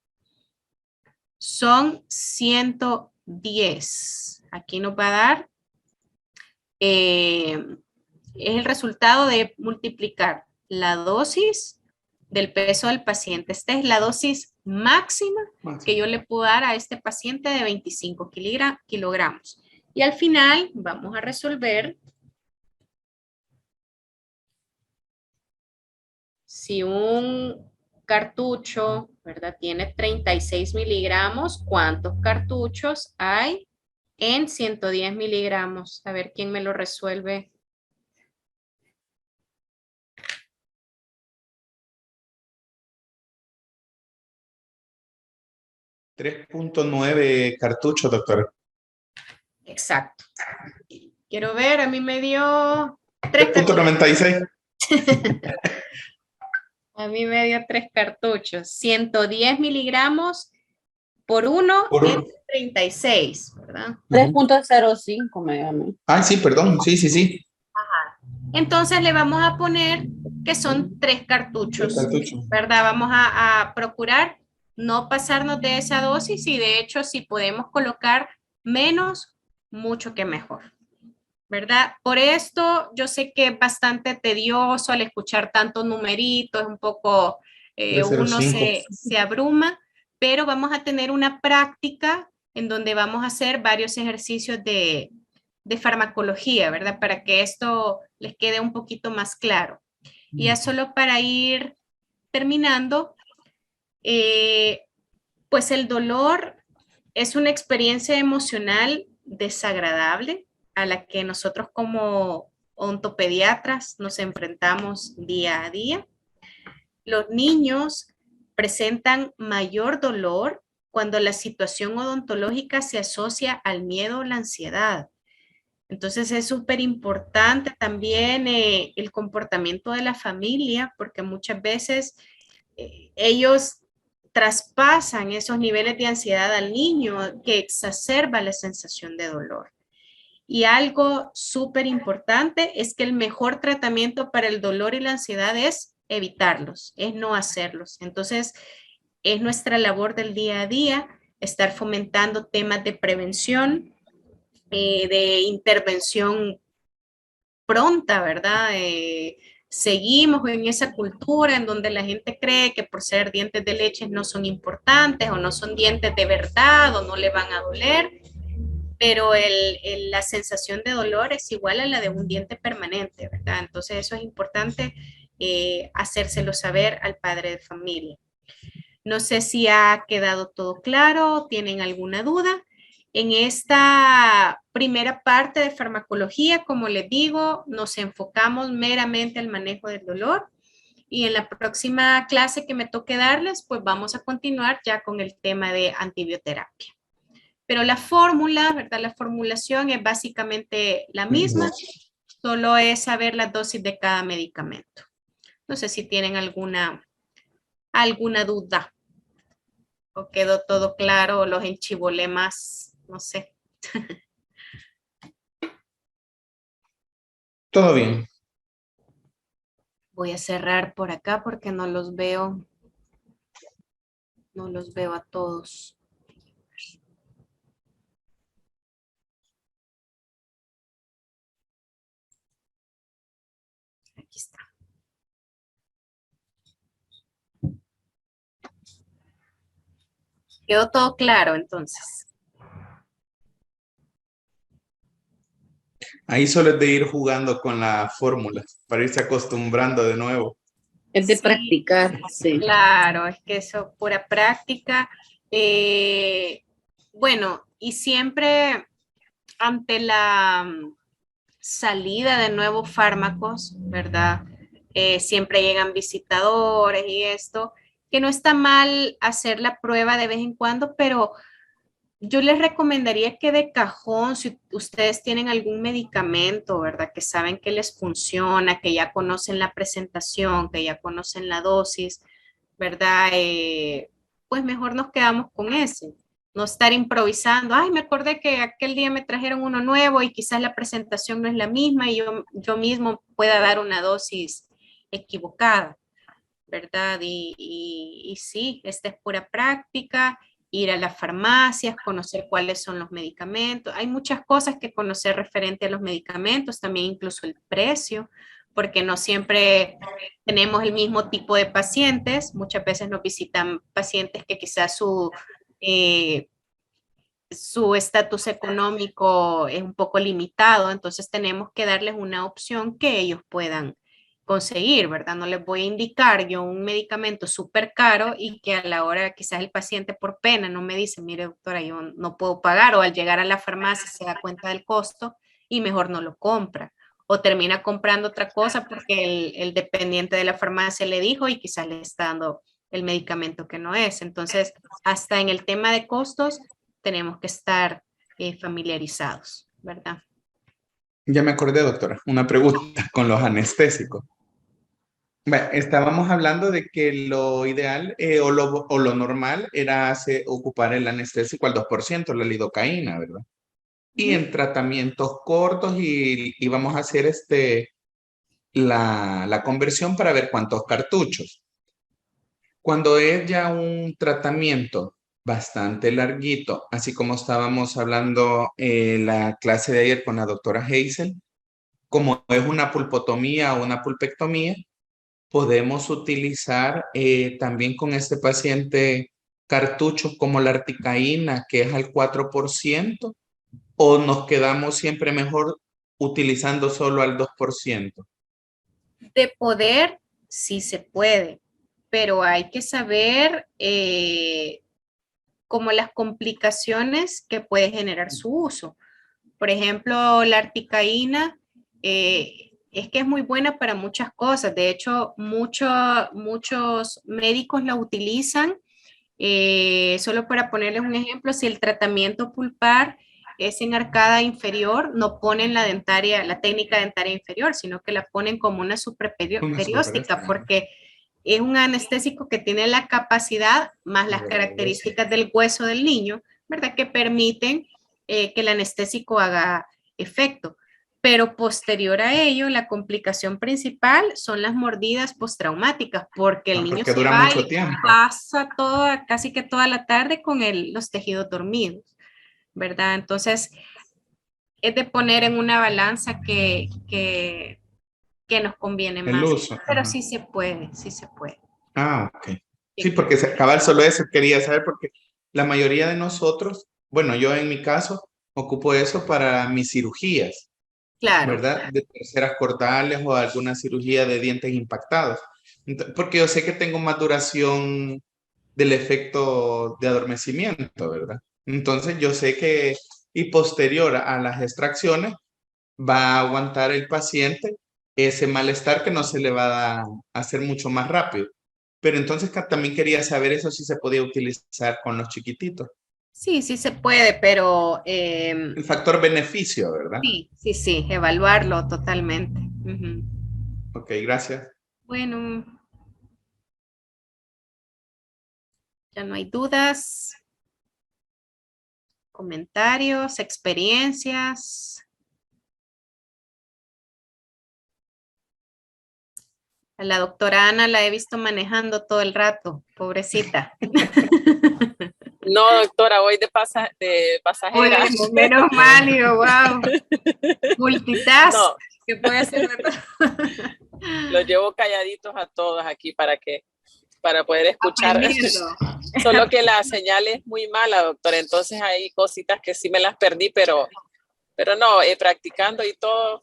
Son 110. Aquí nos va a dar, es el resultado de multiplicar la dosis del peso del paciente. Esta es la dosis máxima que yo le puedo dar a este paciente de 25 kilogramos. Y al final vamos a resolver si un cartucho, ¿verdad? Tiene 36 miligramos, ¿cuántos cartuchos hay en 110 miligramos? A ver quién me lo resuelve 3.9 cartuchos, doctora. Exacto. Quiero ver, a mí me dio 3 3.96. A mí me dio 3 cartuchos. 110 miligramos por 1 Por es uno. 36, ¿verdad? 3.05 me dio a mí. Ay, sí, perdón. Sí, sí, sí. Entonces le vamos a poner que son 3 cartuchos, 3 cartuchos. ¿verdad? Vamos a procurar no pasarnos de esa dosis y de hecho si podemos colocar menos, mucho que mejor, ¿verdad? Por esto yo sé que es bastante tedioso al escuchar tantos numeritos, es un poco, uno 3.05. se abruma, pero vamos a tener una práctica en donde vamos a hacer varios ejercicios de farmacología, ¿verdad? Para que esto les quede un poquito más claro. Y ya solo para ir terminando, pues el dolor es una experiencia emocional desagradable a la que nosotros como ontopediatras nos enfrentamos día a día. Los niños presentan mayor dolor cuando la situación odontológica se asocia al miedo o la ansiedad. Entonces es súper importante también el comportamiento de la familia, porque muchas veces ellos traspasan esos niveles de ansiedad al niño que exacerba la sensación de dolor. Y algo súper importante es que el mejor tratamiento para el dolor y la ansiedad es evitarlos, es no hacerlos. Entonces, es nuestra labor del día a día estar fomentando temas de prevención, de intervención pronta, ¿verdad? Seguimos en esa cultura en donde la gente cree que por ser dientes de leche no son importantes o no son dientes de verdad o no le van a doler, pero la sensación de dolor es igual a la de un diente permanente, ¿verdad? Entonces eso es importante hacérselo saber al padre de familia. No sé si ha quedado todo claro, ¿tienen alguna duda? En esta primera parte de farmacología, como les digo, nos enfocamos meramente al manejo del dolor y en la próxima clase que me toque darles, pues vamos a continuar ya con el tema de antibioterapia. Pero la fórmula, ¿verdad? La formulación es básicamente la misma, solo es saber la dosis de cada medicamento. No sé si tienen alguna duda o quedó todo claro o los enchivolé más, no sé. Todo bien. Voy a cerrar por acá porque no los veo a todos. Aquí está. Quedó todo claro entonces. Ahí solo es de ir jugando con la fórmula para irse acostumbrando de nuevo. Es de Sí, practicar, sí. claro, es que eso, pura práctica. Bueno, y siempre ante la salida de nuevos fármacos, ¿verdad? Siempre llegan visitadores y esto, que no está mal hacer la prueba de vez en cuando, pero yo les recomendaría que de cajón, si ustedes tienen algún medicamento, ¿verdad? Que saben que les funciona, que ya conocen la presentación, que ya conocen la dosis, ¿verdad? Pues mejor nos quedamos con ese. No estar improvisando. Ay, me acordé que aquel día me trajeron uno nuevo y quizás la presentación no es la misma y yo mismo pueda dar una dosis equivocada, ¿verdad? Y sí, esta es pura práctica, ir a las farmacias, conocer cuáles son los medicamentos. Hay muchas cosas que conocer referente a los medicamentos, también incluso el precio, porque no siempre tenemos el mismo tipo de pacientes. Muchas veces nos visitan pacientes que quizás su estatus económico es un poco limitado, entonces tenemos que darles una opción que ellos puedan conseguir, ¿verdad? No les voy a indicar yo un medicamento súper caro y que a la hora quizás el paciente por pena no me dice, mire doctora, yo no puedo pagar, o al llegar a la farmacia se da cuenta del costo y mejor no lo compra, o termina comprando otra cosa porque el dependiente de la farmacia le dijo y quizás le está dando el medicamento que no es. Entonces, hasta en el tema de costos, tenemos que estar familiarizados, ¿verdad? Ya me acordé, doctora, una pregunta con los anestésicos. Bueno, estábamos hablando de que lo ideal o lo normal era ocupar el anestésico al 2%, la lidocaína, ¿verdad? Y en tratamientos cortos y vamos a hacer la conversión para ver cuántos cartuchos. Cuando es ya un tratamiento bastante larguito, así como estábamos hablando la clase de ayer con la doctora Hazel, como es una pulpotomía o una pulpectomía, podemos utilizar también con este paciente cartuchos como la articaína, que es al 4%, o nos quedamos siempre mejor utilizando solo al 2%. De poder, sí se puede, pero hay que saber como las complicaciones que puede generar su uso. Por ejemplo, la articaína es que es muy buena para muchas cosas. De hecho, muchos médicos la utilizan. Solo para ponerles un ejemplo, si el tratamiento pulpar es en arcada inferior, no ponen la técnica dentaria inferior, sino que la ponen como una supraperióstica, porque es un anestésico que tiene la capacidad más las características del hueso del niño, ¿verdad? Que permiten que el anestésico haga efecto. Pero posterior a ello, la complicación principal son las mordidas postraumáticas, porque el niño se dura va mucho y tiempo. pasa casi que toda la tarde con los tejidos dormidos, ¿verdad? Entonces, es de poner en una balanza que nos conviene El más. uso. Pero Ajá. sí se puede, sí se puede. Ah, ok. Sí, porque cabal solo eso quería saber, porque la mayoría de nosotros, bueno, yo en mi caso, ocupo eso para mis cirugías, Claro. ¿verdad? De terceras cortales o alguna cirugía de dientes impactados. Porque yo sé que tengo más duración del efecto de adormecimiento, ¿verdad? Entonces yo sé que, y posterior a las extracciones, va a aguantar el paciente ese malestar que no se le va a hacer mucho más rápido. Pero entonces también quería saber eso si se podía utilizar con los chiquititos. Sí, sí se puede, pero El factor beneficio, ¿verdad? sí, evaluarlo totalmente. Ok, gracias. Bueno, ya no hay dudas, comentarios, experiencias. A la doctora Ana la he visto manejando todo el rato, pobrecita. No, doctora, voy de pasajera. Bueno, menos mal, yo, wow. Multitask. No. ¿Qué puede hacer? Los llevo calladitos a todos aquí para poder escuchar. Aprendiendo. Solo que la señal es muy mala, doctora. Entonces hay cositas que sí me las perdí, pero no, practicando y todo.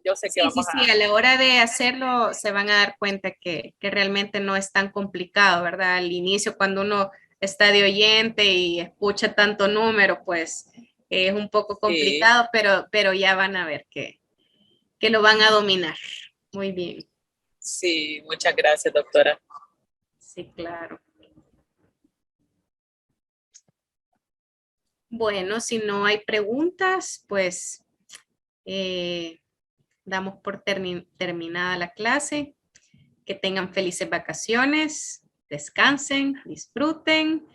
Yo sé que sí, a la hora de hacerlo se van a dar cuenta que realmente no es tan complicado, ¿verdad? Al inicio, cuando uno está de oyente y escucha tanto número, pues es un poco complicado, sí. pero ya van a ver que lo van a dominar. Muy bien. Sí, muchas gracias, doctora. Sí, claro. Bueno, si no hay preguntas, pues damos por terminada la clase. Que tengan felices vacaciones, descansen, disfruten,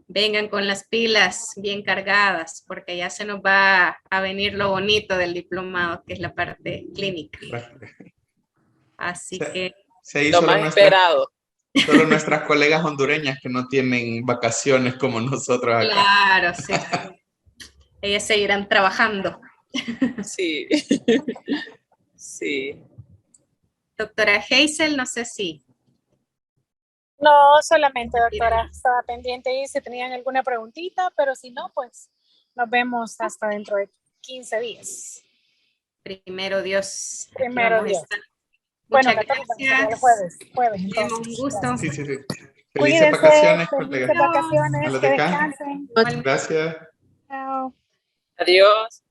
vengan con las pilas bien cargadas, porque ya se nos va a venir lo bonito del diplomado, que es la parte clínica. Así que... lo más esperado. Solo nuestras colegas hondureñas que no tienen vacaciones como nosotros acá. Claro, sí. Ellas seguirán trabajando. Sí. Sí. Doctora Hazel, no sé si. No, solamente, doctora, estaba pendiente y si tenían alguna preguntita, pero si no, pues nos vemos hasta dentro de 15 días. Primero Dios. Primero Dios. Bueno, gracias. Jueves entonces. Un gusto. Sí. Felices Cuídense, vacaciones, felices colegas. vacaciones, que descansen. Gracias. Chao. Adiós.